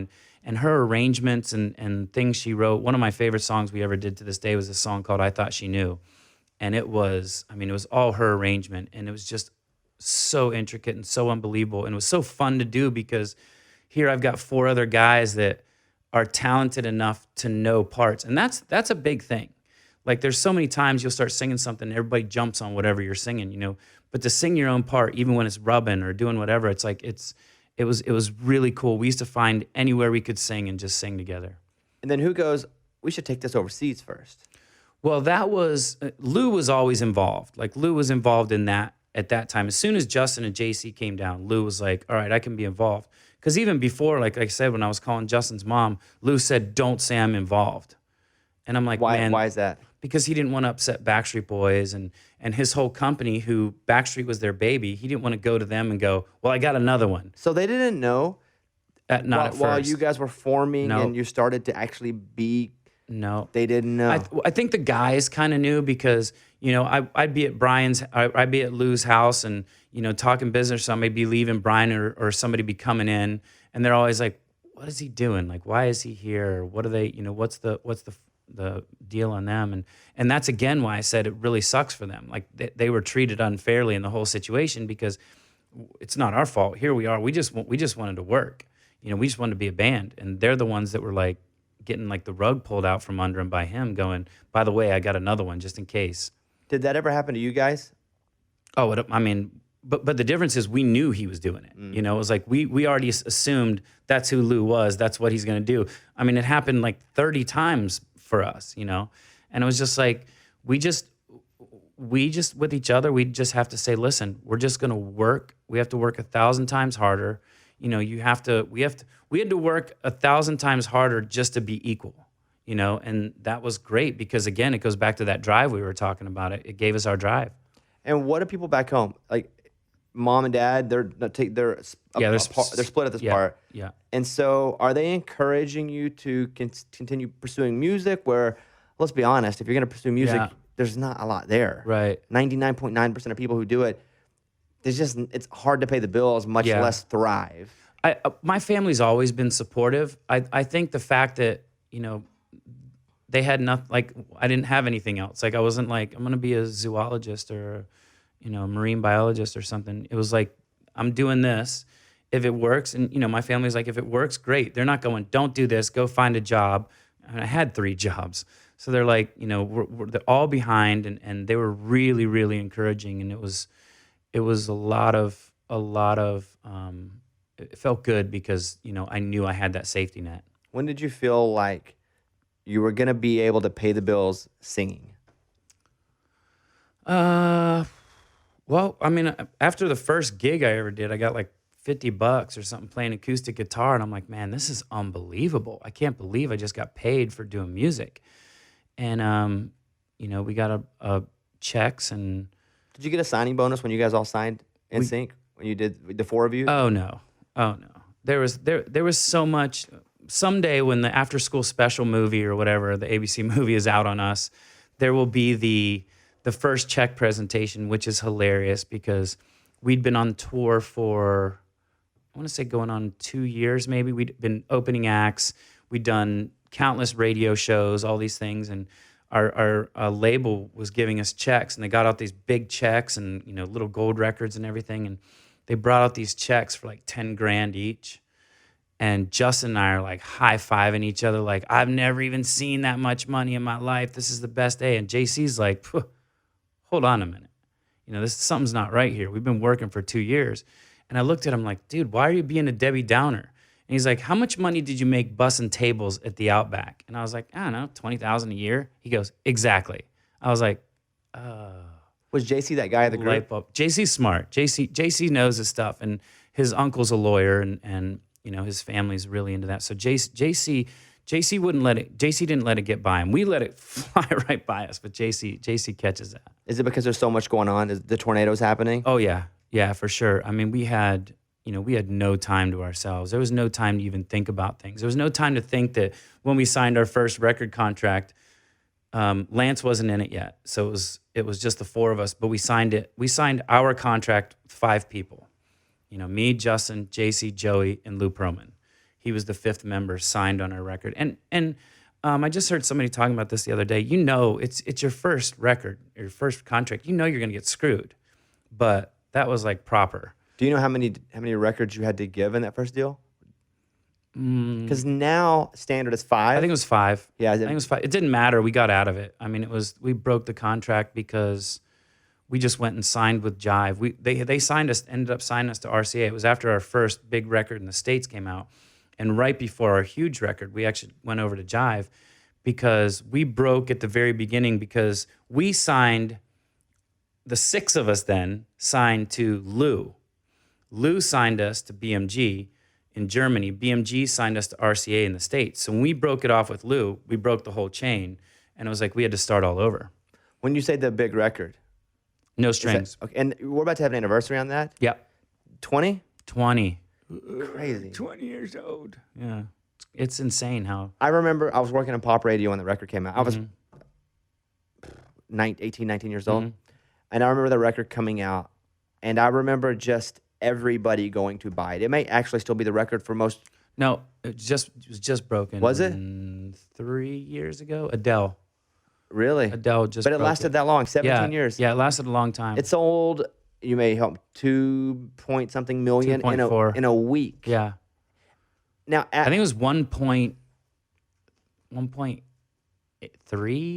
and her arrangements and things she wrote. One of my favorite songs we ever did to this day was a song called I Thought She Knew. And it was all her arrangement, and it was just so intricate and so unbelievable. And it was so fun to do, because here I've got 4 other guys that are talented enough to know parts. And that's a big thing. Like, there's so many times you'll start singing something, everybody jumps on whatever you're singing, but to sing your own part, even when it's rubbing or doing whatever, it's like, it was really cool. We used to find anywhere we could sing and just sing together. And then who goes, we should take this overseas first? Well, that was, Lou was always involved. Like, Lou was involved in that at that time. As soon as Justin and JC came down, Lou was like, all right, I can be involved. Because even before, like I said, when I was calling Justin's mom, Lou said, don't say I'm involved. And I'm like, man. Why is that? Because he didn't want to upset Backstreet Boys and his whole company, who Backstreet was their baby. He didn't want to go to them and go, well, I got another one. So they didn't know? Not at first. While you guys were forming No. and you started to actually be... No. They didn't know? I think the guys kind of knew, because, I'd be at I'd be at Lou's house and, talking business. So I may be leaving Brian or somebody be coming in, and they're always like, what is he doing? Like, why is he here? What are they, what's the deal on them? And that's again why I said it really sucks for them. Like, they were treated unfairly in the whole situation, because it's not our fault. Here we are. We just wanted to work. We just wanted to be a band, and they're the ones that were like getting like the rug pulled out from under them by him, going, by the way, I got another one just in case. Did that ever happen to you guys? Oh, but the difference is we knew he was doing it. It was like we already assumed that's who Lou was. That's what he's going to do. It happened like 30 times for us, and it was just like we just with each other, we just have to say, listen, we're just going to work. We have to work 1,000 times harder. We had to work 1,000 times harder just to be equal. And that was great, because again, it goes back to that drive we were talking about. It gave us our drive. And what do people back home, like mom and dad? They're split at this part. Yeah. And so, are they encouraging you to continue pursuing music? Where, let's be honest, if you're going to pursue music, there's not a lot there. Right. 99.9% of people who do it, it's hard to pay the bills, much less thrive. My family's always been supportive. I think the fact that they had nothing, like I didn't have anything else. Like, I wasn't like, I'm going to be a zoologist or, a marine biologist or something. It was like, I'm doing this. If it works, and, my family's like, if it works, great. They're not going, don't do this, go find a job. And I had 3 jobs. So they're like, they're all behind, and they were really, really encouraging. And it was a lot of, it felt good, because, I knew I had that safety net. When did you feel like you were going to be able to pay the bills singing? Well, after the first gig I ever did, I got like $50 or something playing acoustic guitar. And I'm like, man, this is unbelievable. I can't believe I just got paid for doing music. And, we got a checks. And did you get a signing bonus when you guys all signed NSYNC? When you did, the 4 of you? Oh no. There was so much. Someday when the After School Special movie or whatever, the ABC movie is out on us, there will be the first check presentation, which is hilarious, because we'd been on tour for, want to say going on 2 years maybe. We'd been opening acts. We'd done countless radio shows, all these things, and our label was giving us checks, and they got out these big checks and little gold records and everything, and they brought out these checks for like 10 grand each. And Justin and I are like high-fiving each other, like, I've never even seen that much money in my life. This is the best day. And JC's like, hold on a minute. Something's not right here. We've been working for 2 years. And I looked at him like, dude, why are you being a Debbie Downer? And he's like, how much money did you make bussing tables at the Outback? And I was like, I don't know, $20,000 a year. He goes, exactly. I was like, Was JC that guy of the group? light bulb. JC's smart. JC knows his stuff, and his uncle's a lawyer, and his family's really into that. So JC wouldn't let it. JC didn't let it get by him. We let it fly right by us, but JC catches that. Is it because there's so much going on? Is the tornadoes happening? Oh yeah, for sure. I mean, we had no time to ourselves. There was no time to even think about things. There was no time to think that when we signed our first record contract, Lance wasn't in it yet, so it was just the four of us. But we signed it. We signed our contract with 5 people. Me, Justin, JC, Joey, and Lou Pearlman. He was the 5th member signed on our record. And I just heard somebody talking about this the other day. It's your first record, your first contract. You're going to get screwed, but that was like proper. Do you know how many records you had to give in that first deal? Because now standard is 5. I think it was 5. Yeah, I think it was 5. It didn't matter. We got out of it. I mean, we broke the contract because we just went and signed with Jive. They signed us, ended up signing us to RCA. It was after our first big record in the States came out. And right before our huge record, we actually went over to Jive because we broke at the very beginning because we signed, the 6 of us then signed to Lou. Lou signed us to BMG in Germany. BMG signed us to RCA in the States. So when we broke it off with Lou, we broke the whole chain. And it was like we had to start all over. When you say the big record, no strings. okay, and we're about to have an anniversary on that? Yep. 20? 20. Crazy. 20 years old. Yeah. It's insane how. I remember I was working on pop radio when the record came out. I was 18, 19 years old. And I remember the record coming out. And I remember just everybody going to buy it. It may actually still be the record for most. No, it was just broken. Was it? 3 years ago? Adele. Really? Adele just But it broke lasted that long, 17 years. Yeah, it lasted a long time. It sold, you may help, 2 point something million 2.4. in a week. Yeah. Now, I think it was 1.3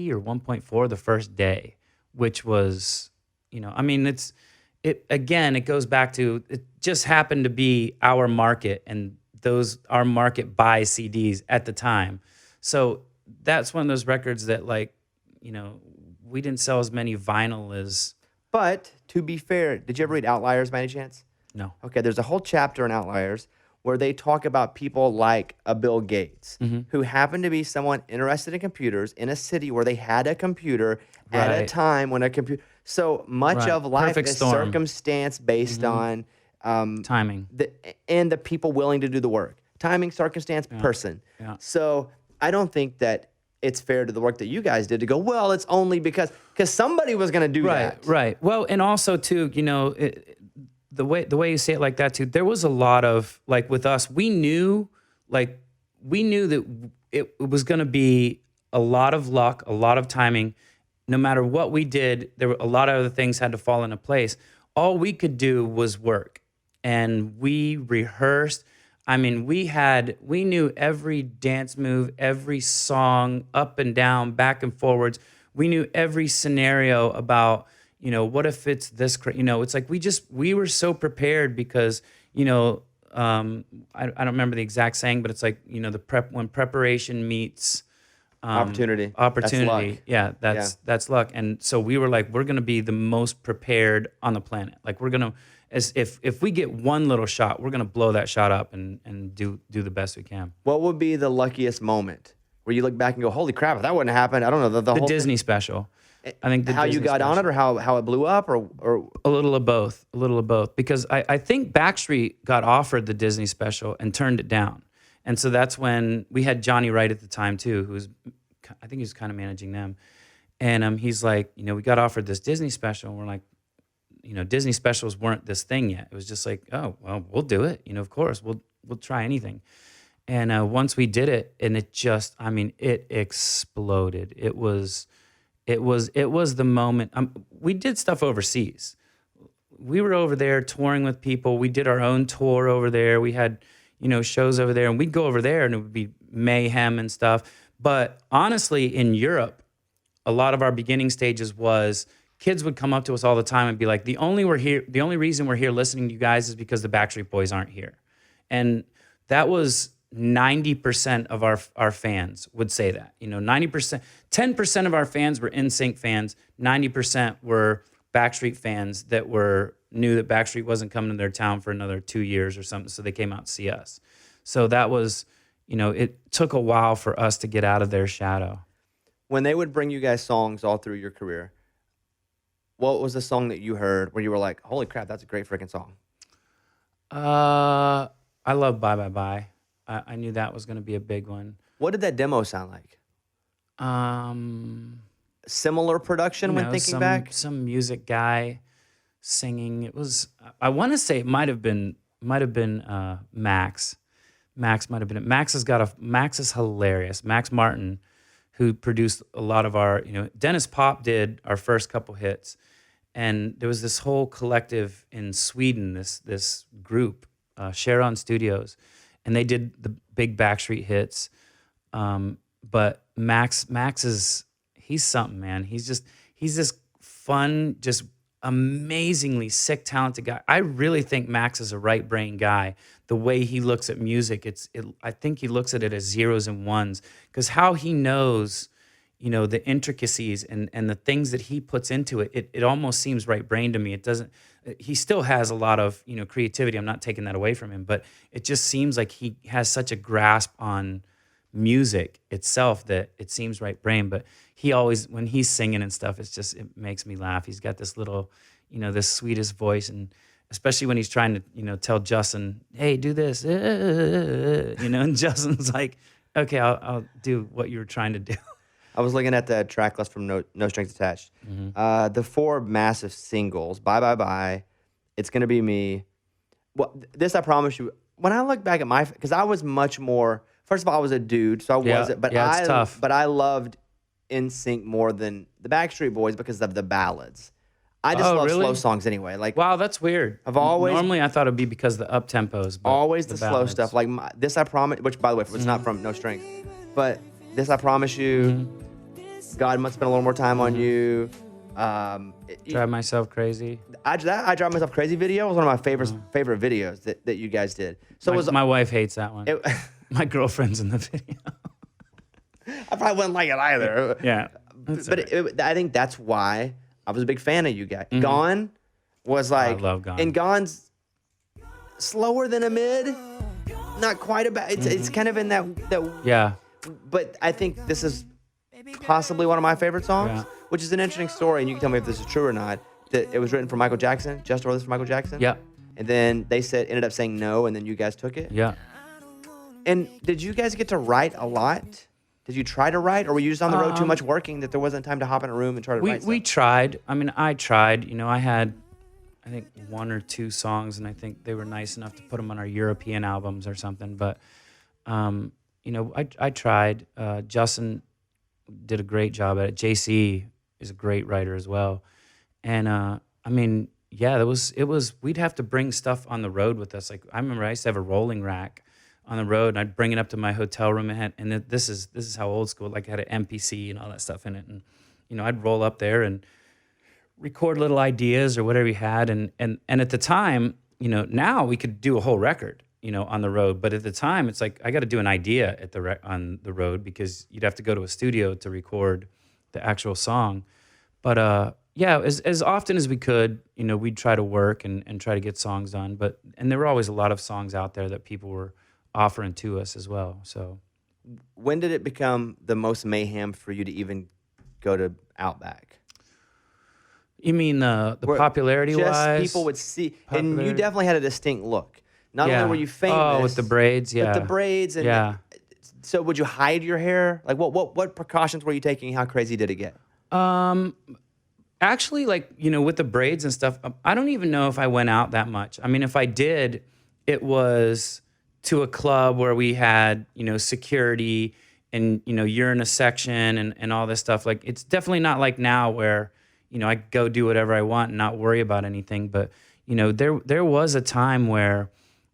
or 1.4 the first day, which was, I mean, it goes back to, it just happened to be our market, and our market buys CDs at the time. So that's one of those records that, like, we didn't sell as many vinyl as. But to be fair, did you ever read Outliers by any chance? No. Okay, there's a whole chapter in Outliers where they talk about people like a Bill Gates, who happened to be someone interested in computers in a city where they had a computer at a Right. time when a computer. So much Right. of life Perfect is storm. circumstance based on Timing. and the people willing to do the work. Timing, circumstance, person. Yeah. So I don't think that it's fair to the work that you guys did to go, well, it's only because somebody was going to do that. Right. Well, and also too, the way you say it like that too, there was a lot of, like, with us, we knew that it was going to be a lot of luck, a lot of timing. No matter what we did, there were a lot of other things had to fall into place. All we could do was work, and we rehearsed. I mean, we knew every dance move, every song, up and down, back and forwards. We knew every scenario about, what if it's this, it's like we were so prepared because, I don't remember the exact saying, but it's like, when preparation meets Opportunity. That's luck. Yeah, Yeah. that's luck. And so we were like, we're going to be the most prepared on the planet. Like, we're going to, if we get one little shot, we're going to blow that shot up and do the best we can. What would be the luckiest moment where you look back and go, holy crap, if that wouldn't happen, I don't know, the The whole Disney special. I think how you Disney got on special. it, or how it blew up, or A little of both. Because I think Backstreet got offered the Disney special and turned it down. And so that's when we had Johnny Wright at the time too, I think he was kind of managing them. And he's like, we got offered this Disney special. And we're like, Disney specials weren't this thing yet. It was just like, oh, well, we'll do it. Of course, we'll try anything. And once we did it, and it just, it exploded. It was the moment. We did stuff overseas. We were over there touring with people. We did our own tour over there. We had, shows over there, and we'd go over there and it would be mayhem and stuff. But honestly, in Europe, a lot of our beginning stages was kids would come up to us all the time and be like, the only reason we're here listening to you guys is because the Backstreet Boys aren't here. And that was 90% of our fans would say that. 90%, 10% of our fans were NSYNC fans, 90% were Backstreet fans that knew that Backstreet wasn't coming to their town for another 2 years or something, so they came out to see us. So that was, it took a while for us to get out of their shadow. When they would bring you guys songs all through your career, what was the song that you heard where you were like, holy crap, that's a great freaking song? I love Bye Bye Bye. I knew that was going to be a big one. What did that demo sound like? Similar production when thinking back? Some music guy singing. It was, I want to say it might have been Max. Max might have been it. Max is hilarious. Max Martin, who produced a lot of our, Dennis Pop did our first couple hits. And there was this whole collective in Sweden, this group, Sharon Studios, and they did the big Backstreet hits. But Max he's something, man. He's this fun, just amazingly sick, talented guy. I really think Max is a right brain guy. The way he looks at music, I think he looks at it as zeros and ones, because how he knows, the intricacies and the things that he puts into it, it almost seems right brain to me. It doesn't. He still has a lot of creativity. I'm not taking that away from him, but it just seems like he has such a grasp on music itself that it seems right brain. But he always, when he's singing and stuff, it makes me laugh. He's got this little, this sweetest voice, and especially when he's trying to, tell Justin, hey, do this, and Justin's like, okay, I'll do what you were trying to do. I was looking at the track list from No Strings Attached. Mm-hmm. The 4 massive singles, Bye Bye Bye, It's Gonna Be Me. Well, this I promise you, when I look back at because I was much more, first of all, I was a dude, so I wasn't, but it's tough. But I loved NSYNC more than the Backstreet Boys because of the ballads. I just love slow songs anyway. Like, wow, that's weird. Normally I thought it'd be because of the up tempos. Always the slow stuff. Like this, I promise. Which, by the way, it's not from No Strings, but this, I promise you. God must spend a little more time on you. Drive Myself Crazy. I Drive Myself Crazy video was one of my favorite videos that you guys did. So my wife hates that one. My girlfriend's in the video. I probably wouldn't like it either. Yeah. But I think that's why I was a big fan of you guys. Mm-hmm. Gone was like, I love Gone. And Gone's slower than a mid, not quite about. It's kind of in that. Yeah. But I think this is possibly one of my favorite songs, which is an interesting story, and you can tell me if this is true or not. That it was written for Michael Jackson, just wrote this for Michael Jackson. Yeah. And then they ended up saying no, and then you guys took it. Yeah. And did you guys get to write a lot? Did you try to write, or were you just on the road too much working that there wasn't time to hop in a room and try to write stuff? We tried. I tried. I had, I think, 1 or 2 songs, and I think they were nice enough to put them on our European albums or something. But, I tried. Justin did a great job at it. JC is a great writer as well. And, we'd have to bring stuff on the road with us. Like, I remember I used to have a rolling rack on the road, and I'd bring it up to my hotel room, and this is how old school, like, it had an MPC and all that stuff in it. And, I'd roll up there and record little ideas or whatever we had. And at the time, now we could do a whole record, on the road. But at the time, it's like, I got to do an idea on the road, because you'd have to go to a studio to record the actual song. But, as often as we could, we'd try to work and try to get songs done. And there were always a lot of songs out there that people were offering to us as well. So, when did it become the most mayhem for you to even go to Outback? You mean the popularity wise? People would see, and you definitely had a distinct look. Not only were you famous, with the braids, but the braids, and so would you hide your hair? Like, what precautions were you taking? How crazy did it get? Actually, like, with the braids and stuff, I don't even know if I went out that much. I mean, if I did, it was to a club where we had, security and, you're in a section and all this stuff. Like, it's definitely not like now where, I go do whatever I want and not worry about anything. But, there was a time where,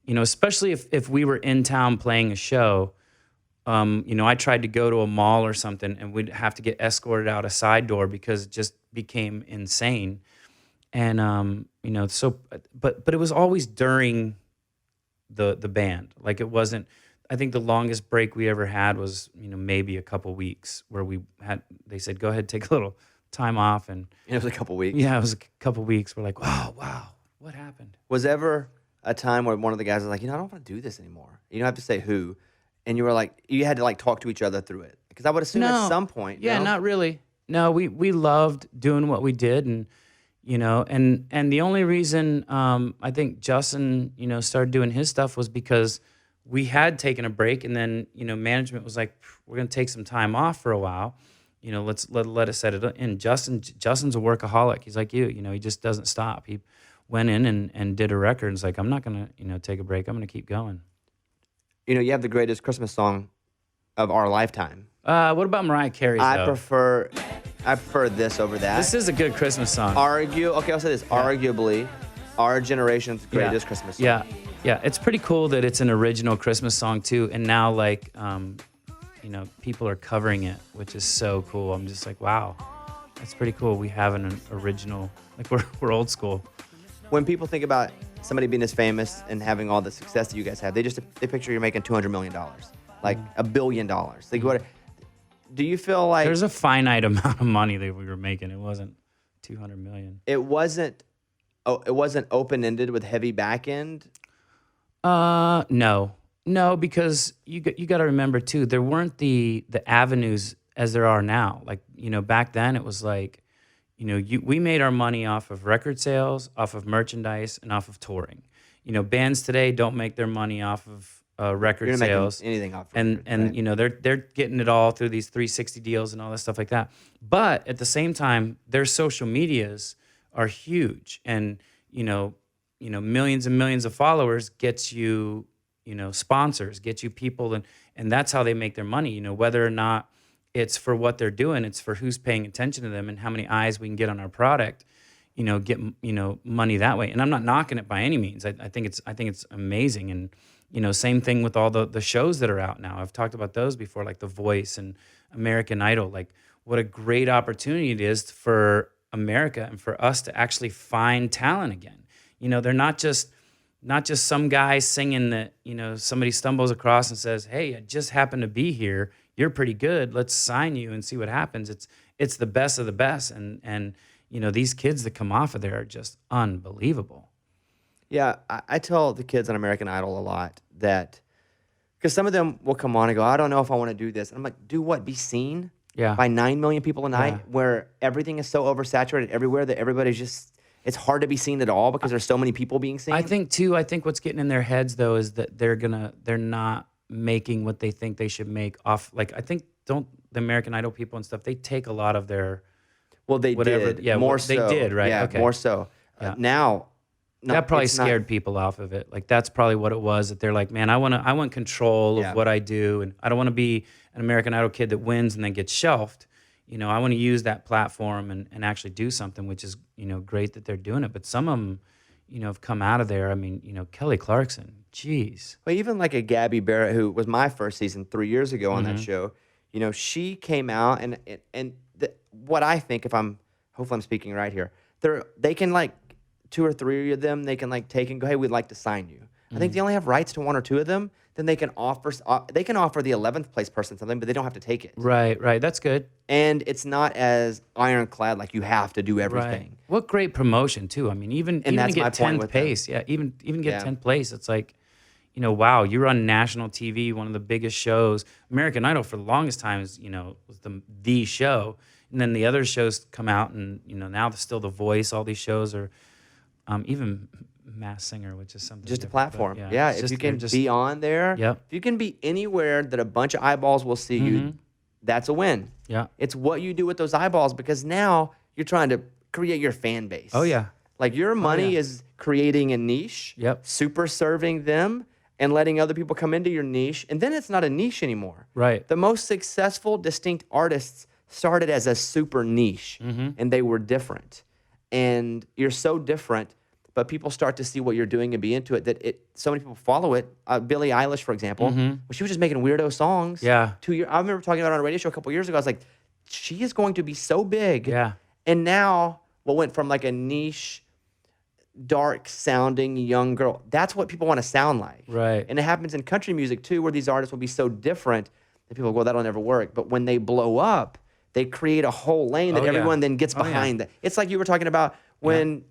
especially if we were in town playing a show, I tried to go to a mall or something and we'd have to get escorted out a side door because it just became insane. And, but it was always during the band. Like it wasn't, I think the longest break we ever had was, maybe a couple weeks where they said, go ahead, take a little time off. And It was a couple weeks. yeah, it was a couple weeks. We're like, wow, what happened? Was ever a time where one of the guys was like, I don't want to do this anymore? You don't have to say who. And you were like, you had to like talk to each other through it. Because I would assume at some point. Yeah, no? not really. No, we loved doing what we did. And, and the only reason I think Justin, started doing his stuff was because we had taken a break. And then, management was like, we're going to take some time off for a while. Let's let us set it in. Justin's a workaholic. He's like you, he just doesn't stop. He went in and did a record. And it's like, I'm not going to, take a break. I'm going to keep going. You have the greatest Christmas song of our lifetime. What about Mariah Carey's, I though? prefer this over that. This is a good Christmas song. Okay, I'll say this. Arguably, our generation's greatest Christmas song. Yeah. It's pretty cool that it's an original Christmas song too, and now like, people are covering it, which is so cool. I'm just like, wow, that's pretty cool. We have an original, like we're old school. When people think about somebody being as famous and having all the success that you guys have, they picture you're making $200 million, like $1 billion. Like what? Do you feel like There's a finite amount of money that we were making? It wasn't 200 million. it wasn't open-ended with heavy back end? No, because you got to remember too, there weren't the avenues as there are now. Like, back then it was like, we made our money off of record sales, off of merchandise, and off of touring. Bands today don't make their money off of record You're not sales. making anything off And records, right? they're getting it all through these 360 deals and all this stuff like that. But at the same time, their social medias are huge, and millions and millions of followers gets you sponsors, get you people, and that's how they make their money. Whether or not it's for what they're doing, it's for who's paying attention to them and how many eyes we can get on our product. Get money that way. And I'm not knocking it by any means. I think it's amazing. And same thing with all the shows that are out now. I've talked about those before, like The Voice and American Idol. Like, what a great opportunity it is for America and for us to actually find talent again. They're not just some guy singing that, somebody stumbles across and says, hey, I just happen to be here. You're pretty good. Let's sign you and see what happens. It's the best of the best. And these kids that come off of there are just unbelievable. Yeah, I tell the kids on American Idol a lot that, because some of them will come on and go, I don't know if I want to do this. And I'm like, do what? Be seen by 9 million people a night, where everything is so oversaturated everywhere that everybody's just, it's hard to be seen at all because there's so many people being seen. I think what's getting in their heads though is that they're not making what they think they should make off. Like, I think the American Idol people and stuff, they take a lot of their, they did. Yeah, more so. They did, right? Yeah, okay. more so. Now, no, that probably it's scared people off of it. Like, that's probably what it was, that they're like, man, I want control of what I do, and I don't want to be an American Idol kid that wins and then gets shelved. I want to use that platform and actually do something, which is, great that they're doing it. But some of them, have come out of there. I mean, Kelly Clarkson, geez. But even like a Gabby Barrett, who was my first season 3 years ago on that show, she came out and what I think, hopefully I'm speaking right here, they can like 2 or 3 of them, they can like take and go, hey, we'd like to sign you. I think they only have rights to 1 or 2 of them. Then they can offer the 11th place person something, but they don't have to take it. Right. That's good. And it's not as ironclad, like you have to do everything. Right. What great promotion too. I mean, even to get 10th place. Yeah, even get 10th place. It's like, wow, you're on national TV, one of the biggest shows. American Idol for the longest time was the show. And then the other shows come out, and now there's still The Voice. All these shows are, even Mass Singer, which is something just a different, platform. but If you can be on there, if you can be anywhere that a bunch of eyeballs will see you, that's a win. Yeah. It's what you do with those eyeballs, because now you're trying to create your fan base. Oh, yeah. Like your money is creating a niche, super serving them, and letting other people come into your niche. And then it's not a niche anymore. Right. The most successful, distinct artists started as a super niche, and they were different. And you're so different, but people start to see what you're doing and be into it that so many people follow it. Billie Eilish, for example, when she was just making weirdo songs. Yeah. I remember talking about it on a radio show a couple years ago. I was like, she is going to be so big. Yeah. And now what went from like a niche, dark sounding young girl, that's what people want to sound like. Right. And it happens in country music too, where these artists will be so different that people go, well, that'll never work. But when they blow up, they create a whole lane that everyone then gets behind. That. It's like you were talking about when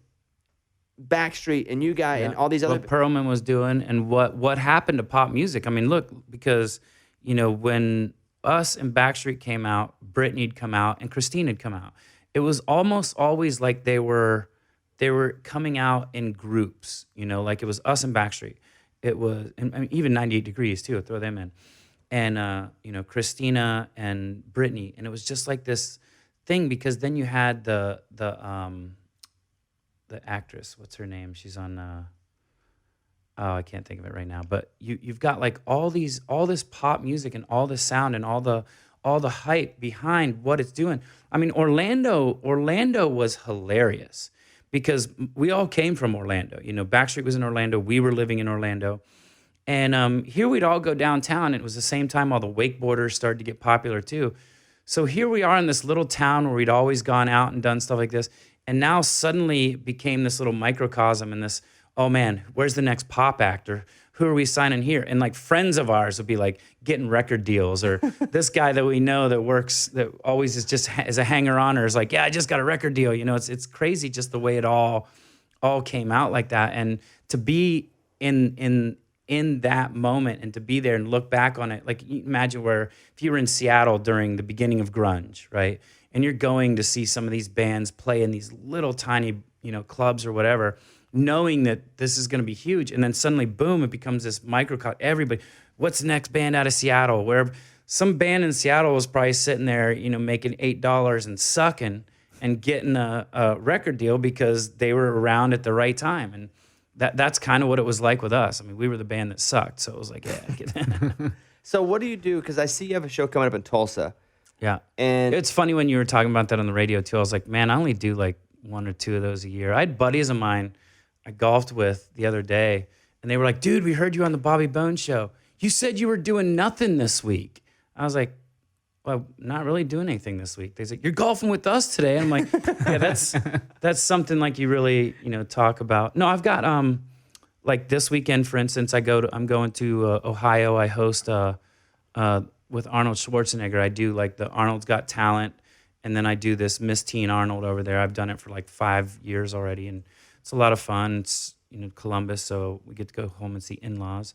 Backstreet and you guys and all these other what Perlman was doing and what happened to pop music. I mean, look, because when us and Backstreet came out, Britney'd come out and Christine had come out. It was almost always like they were coming out in groups, like it was us and Backstreet. It was, and I mean, even 98 Degrees too, throw them in. And, Christina and Britney. And it was just like this thing because then you had the actress, what's her name? She's on, I can't think of it right now. But you've got like all this pop music and all this sound and all the hype behind what it's doing. I mean, Orlando was hilarious. Because we all came from Orlando. Backstreet was in Orlando. We were living in Orlando. And here we'd all go downtown. And it was the same time all the wakeboarders started to get popular too. So here we are in this little town where we'd always gone out and done stuff like this. And now suddenly it became this little microcosm and this, oh man, where's the next pop actor? Who are we signing here? And like friends of ours would be like getting record deals, or this guy that we know that always is just as a hanger-on, or is like, yeah, I just got a record deal. It's crazy just the way it all came out like that. And to be in that moment and to be there and look back on it, like imagine if you were in Seattle during the beginning of grunge, right? And you're going to see some of these bands play in these little tiny, clubs or whatever, knowing that this is going to be huge, and then suddenly, boom, it becomes this microcosm. Everybody, what's the next band out of Seattle? Where some band in Seattle was probably sitting there, making $8 and sucking and getting a record deal because they were around at the right time. And that's kind of what it was like with us. I mean, we were the band that sucked, so it was like, yeah. Get So what do you do? Because I see you have a show coming up in Tulsa. Yeah. And it's funny when you were talking about that on the radio too. I was like, man, I only do like 1 or 2 of those a year. I had buddies of mine I golfed with the other day, and they were like, dude, we heard you on the Bobby Bones show. You said you were doing nothing this week. I was like, well, not really doing anything this week. They said, you're golfing with us today. And I'm like, yeah, that's something like you really, talk about. No, I've got, like this weekend, for instance, I'm going to Ohio. I host with Arnold Schwarzenegger. I do like the Arnold's Got Talent, and then I do this Miss Teen Arnold over there. I've done it for like 5 years already, and it's a lot of fun. It's Columbus, so we get to go home and see in-laws.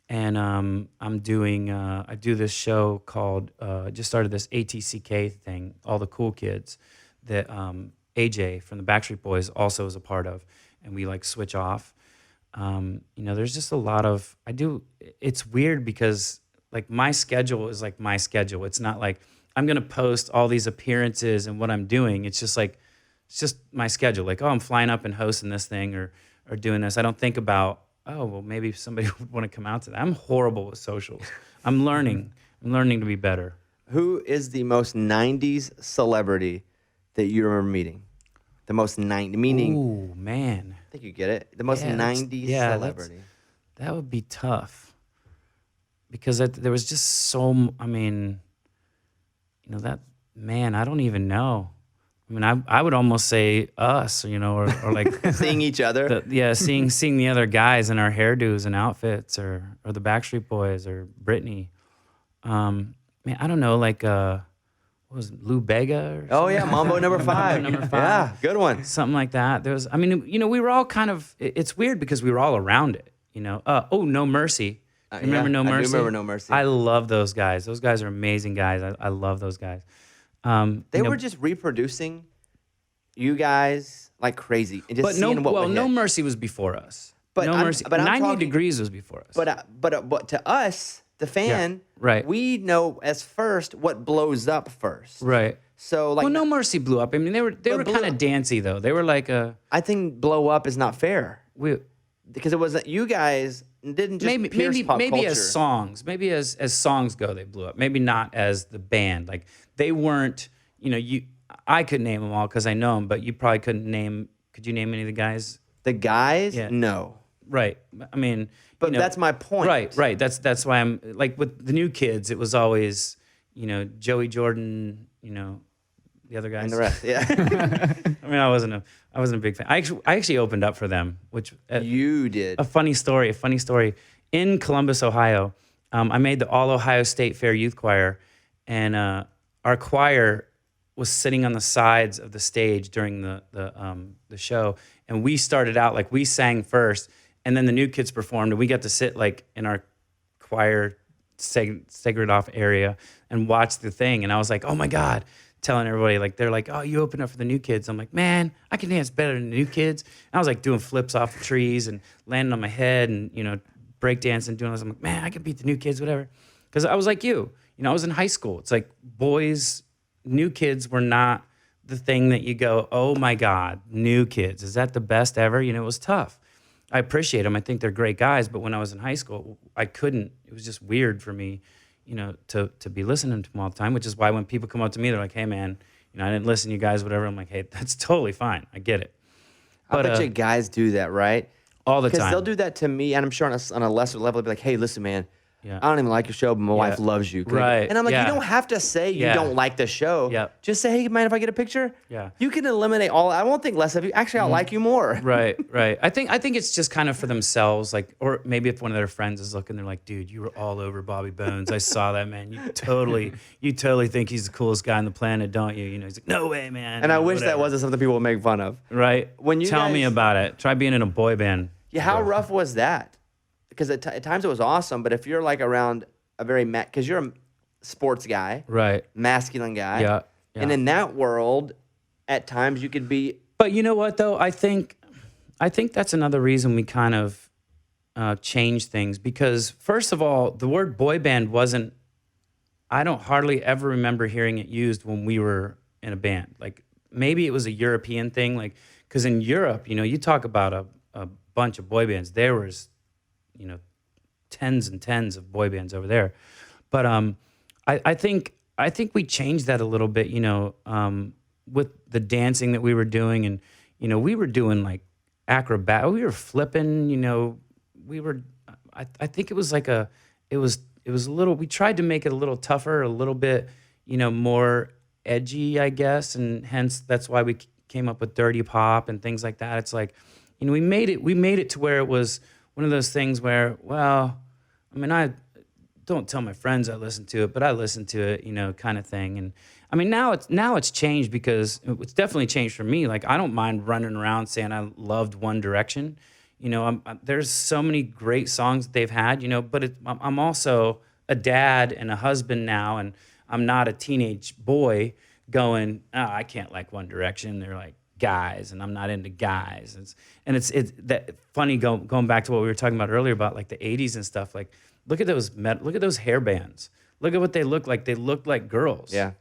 And I do this show called, just started this ATCK thing, All the Cool Kids, that AJ from the Backstreet Boys also is a part of, and we like switch off. There's just a lot of, it's weird because like my schedule is like my schedule. It's not like I'm going to post all these appearances and what I'm doing. It's just like, it's just my schedule. Like, oh, I'm flying up and hosting this thing or doing this. I don't think about, oh, well, maybe somebody would want to come out to that. I'm horrible with socials. I'm learning to be better. Who is the most 90s celebrity that you remember meeting? The most 90s, meaning... Ooh, man. I think you get it. The most 90s celebrity. That would be tough. Because there was just so... I mean, I don't even know. I mean, I would almost say us, or like... Seeing each other? Seeing the other guys in our hairdos and outfits, or the Backstreet Boys, or Britney. Man, I don't know, like... what was it, Lou Bega? Oh, yeah, Mambo number 5. Number 5. Yeah, good one. Something like that. We were all kind of... It's weird because we were all around it, No Mercy. Remember No Mercy? I do remember No Mercy. I love those guys. Those guys are amazing guys. I love those guys. They were just reproducing you guys like crazy. And just No Mercy was before us. But No Mercy. But 90 Degrees was before us. But to us, the fan, right. we know as first what blows up first. Right. So like, Well, No Mercy blew up. I mean, they were kind of dancey though. They were like I think blow up is not fair because it wasn't you guys didn't just pierce pop culture. As songs, maybe as songs go, they blew up. Maybe not as the band. Like they weren't. I could name them all because I know them, but you probably couldn't name. Could you name any of the guys? The guys? Yeah. No. Right. I mean, but that's my point. Right. That's why I'm like with the new kids. It was always Joey Jordan. The other guys and the rest. Yeah. I mean, I wasn't a big fan. I actually opened up for them, which you did. A funny story in Columbus, Ohio. I made the All Ohio State Fair Youth Choir, and our choir was sitting on the sides of the stage during the show, and we started out like we sang first, and then the new kids performed, and we got to sit like in our choir segregated off area and watch the thing, and I was like, oh my God. Telling everybody, like, they're like, oh, you open up for the new kids. I'm like, man, I can dance better than the new kids. And I was like doing flips off the trees and landing on my head and, break dancing, doing this. I'm like, man, I can beat the new kids, whatever. Because I was like you. I was in high school. It's like boys, new kids were not the thing that you go, oh my God, new kids. Is that the best ever? It was tough. I appreciate them. I think they're great guys. But when I was in high school, I couldn't. It was just weird for me. To be listening to them all the time, which is why when people come up to me, they're like, hey, man, I didn't listen to you guys, whatever. I'm like, hey, that's totally fine. I get it. But, I bet you guys do that, right? All the time. Because they'll do that to me, and I'm sure on a lesser level, they'll be like, hey, listen, man, Yeah. I don't even like your show, but my wife loves you. Right. And I'm like, Yeah. you don't have to say you Yeah. don't like the show. Yep. Just say, hey, mind if I get a picture? Yeah. You can eliminate all. I won't think less of you. Actually, I'll like you more. Right. I think it's just kind of for themselves, like, or maybe if one of their friends is looking, they're like, dude, you were all over Bobby Bones. I saw that, man. You totally think he's the coolest guy on the planet, don't you? He's like, no way, man. And I wish that wasn't something people would make fun of. Right. When you Tell me guys- about it. Try being in a boy band. Yeah, how rough was that? Because at times it was awesome, but if you're like around a very because you're a sports guy, Right. masculine guy, Yeah. and in that world, at times you could be. But you know what though? I think that's another reason we kind of changed things, because first of all, the word boy band wasn't. I don't hardly ever remember hearing it used when we were in a band. Like maybe it was a European thing, like because in Europe, you talk about a bunch of boy bands. There was, tens and tens of boy bands over there. But I think we changed that a little bit, with the dancing that we were doing, and we were doing like acrobat. We were flipping, we were. I think it was like it was a little. We tried to make it a little tougher, a little bit, more edgy, I guess, and hence that's why we came up with dirty pop and things like that. It's like, we made it to where it was one of those things where, well, I mean, I don't tell my friends I listen to it, but I listen to it, kind of thing. And I mean, now it's changed, because it's definitely changed for me. Like, I don't mind running around saying I loved One Direction. There's so many great songs that they've had, but I'm also a dad and a husband now, and I'm not a teenage boy going, oh, I can't like One Direction. They're like guys, and I'm not into guys. It's that funny going back to what we were talking about earlier about like the 80s and stuff. Like, look at those hair bands. Look at what they look like. They look like girls. Yeah.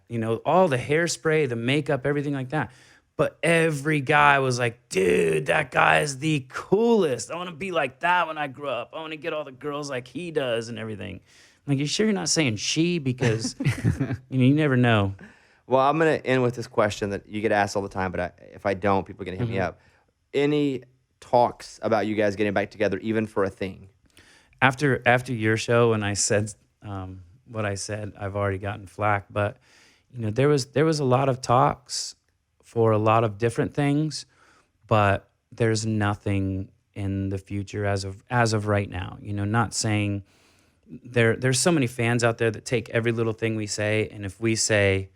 All the hairspray, the makeup, everything like that. But every guy was like, dude, that guy is the coolest. I want to be like that when I grow up. I want to get all the girls like he does and everything. I'm like, you sure you're not saying she? Because you never know. Well, I'm going to end with this question that you get asked all the time, but if I don't, people are going to hit me up. Any talks about you guys getting back together, even for a thing? After your show, when I said what I said, I've already gotten flack. But there was a lot of talks for a lot of different things, but there's nothing in the future as of right now. Not saying there's so many fans out there that take every little thing we say, and if we say,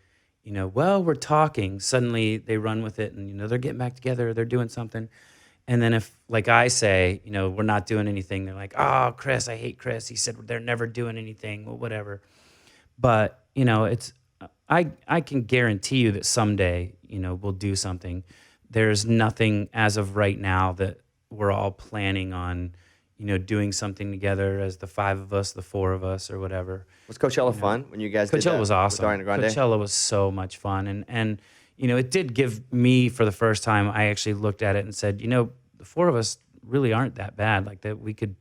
well, we're talking, suddenly they run with it, and they're getting back together, they're doing something. And then if, like I say, we're not doing anything, they're like, oh, Chris, I hate Chris. He said they're never doing anything, well, whatever. But, it's, I can guarantee you that someday, we'll do something. There's nothing as of right now that we're all planning on, doing something together as the 5 of us, the 4 of us, or whatever. Was Coachella fun when you guys did that? Coachella was awesome. with Ariana Grande? Coachella was so much fun, and it did give me, for the first time, I actually looked at it and said, the 4 of us really aren't that bad. Like that, we could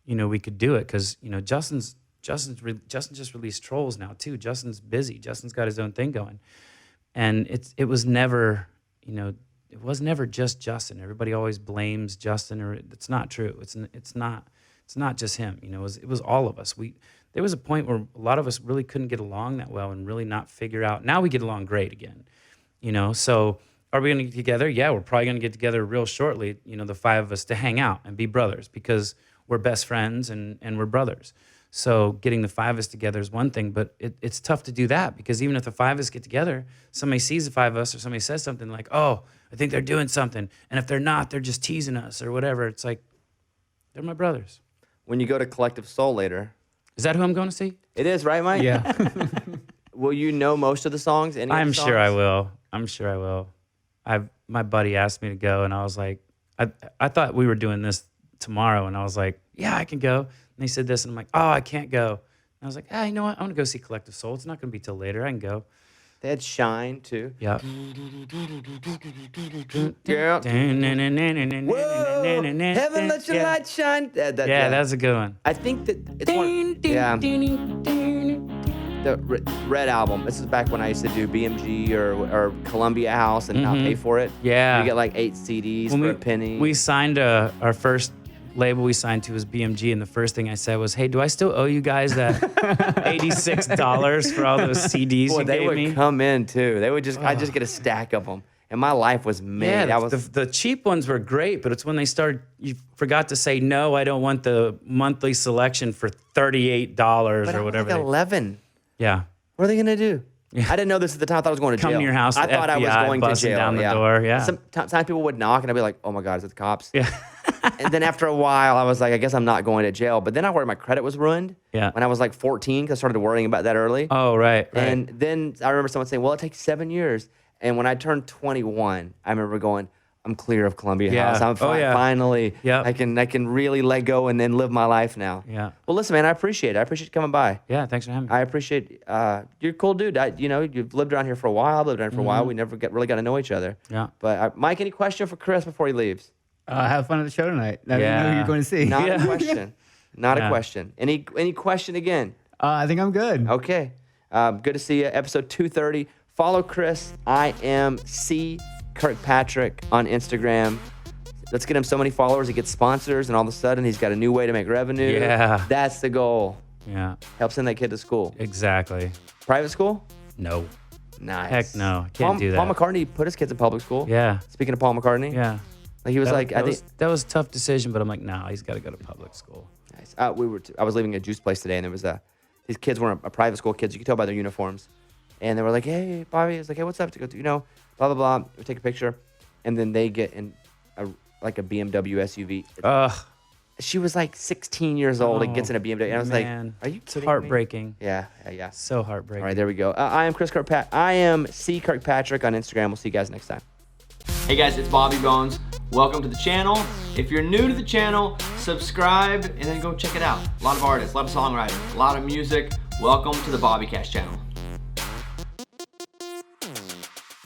do it because Justin just released Trolls now too. Justin's busy. Justin's got his own thing going, and it was never it was never just Justin. Everybody always blames Justin, or it's not true. It's not just him. It was all of us. There was a point where a lot of us really couldn't get along that well and really not figure out. Now we get along great again. So are we going to get together? Yeah, we're probably going to get together real shortly, the 5 of us, to hang out and be brothers because we're best friends and we're brothers. So getting the 5 of us together is one thing, but it's tough to do that because even if the 5 of us get together, somebody sees the 5 of us or somebody says something like, oh, I think they're doing something. And if they're not, they're just teasing us or whatever. It's like, they're my brothers. When you go to Collective Soul later. Is that who I'm going to see? It is, right, Mike? Yeah. Will you know most of the songs? I'm sure I will. My buddy asked me to go, and I was like, I thought we were doing this tomorrow, and I was like, yeah, I can go. And they said this, and I'm like, oh, I can't go. And I was like, you know what? I'm going to go see Collective Soul. It's not going to be till later. I can go. They had Shine, too. Yeah. Girl. Whoa, heaven let your light shine. Yeah, that's a good one. I think that it's one. Yeah. The Red album. This is back when I used to do BMG or Columbia House and not pay for it. Yeah. You get like 8 CDs for a penny. We signed our first label we signed to was BMG, and the first thing I said was, hey, do I still owe you guys that $86 for all those CDs you they gave would me? come in too. They would just I'd just get a stack of them. And my life was made. Yeah, the cheap ones were great, but it's when they started, you forgot to say, no, I don't want the monthly selection for $38 or whatever. Like 11. Yeah. What are they gonna do? Yeah. I didn't know this at the time. I thought I was going to jail. Come to your house. I thought I was going to jail. Down the door. Yeah. Sometimes people would knock, and I'd be like, "Oh my God, is it the cops?" Yeah. And then after a while, I was like, "I guess I'm not going to jail." But then I worried my credit was ruined. Yeah. When I was like 14, because I started worrying about that early. Oh, right. And then I remember someone saying, "Well, it takes 7 years." And when I turned 21, I remember going, I'm clear of Columbia House. I'm finally, I can really let go and then live my life now. Yeah. Well, listen, man, I appreciate it. I appreciate you coming by. Yeah, thanks for having me. I appreciate, you're a cool dude. You've lived around here for a while. I've lived around here for a while. We never really got to know each other. Yeah. But Mike, any question for Chris before he leaves? Have fun at the show tonight. I didn't know who you're going to see. Not a question. Not a question. Any question again? I think I'm good. Okay. Good to see you. Episode 230. Follow Chris. I am C. Kirkpatrick on Instagram. Let's get him so many followers, he gets sponsors, and all of a sudden he's got a new way to make revenue. Yeah. That's the goal. Yeah. Help send that kid to school. Exactly. Private school? No. Nice. Heck no. Can't do that. Paul McCartney put his kids in public school. Yeah. Speaking of Paul McCartney. Yeah. Like he was that was a tough decision, but I'm like, nah, he's got to go to public school. Nice. I was leaving a juice place today, and there was these kids weren't a private school kids. You could tell by their uniforms. And they were like, hey, Bobby. I was like, hey, what's up? To go, blah, blah, blah. We take a picture. And then they get in a BMW SUV. Ugh. She was like 16 years old and gets in a BMW. And I was like, are you kidding heartbreaking. me? Yeah. So heartbreaking. All right, there we go. I am Chris Kirkpatrick. I am C. Kirkpatrick on Instagram. We'll see you guys next time. Hey guys, it's Bobby Bones. Welcome to the channel. If you're new to the channel, subscribe and then go check it out. A lot of artists, a lot of songwriters, a lot of music. Welcome to the BobbyCast channel.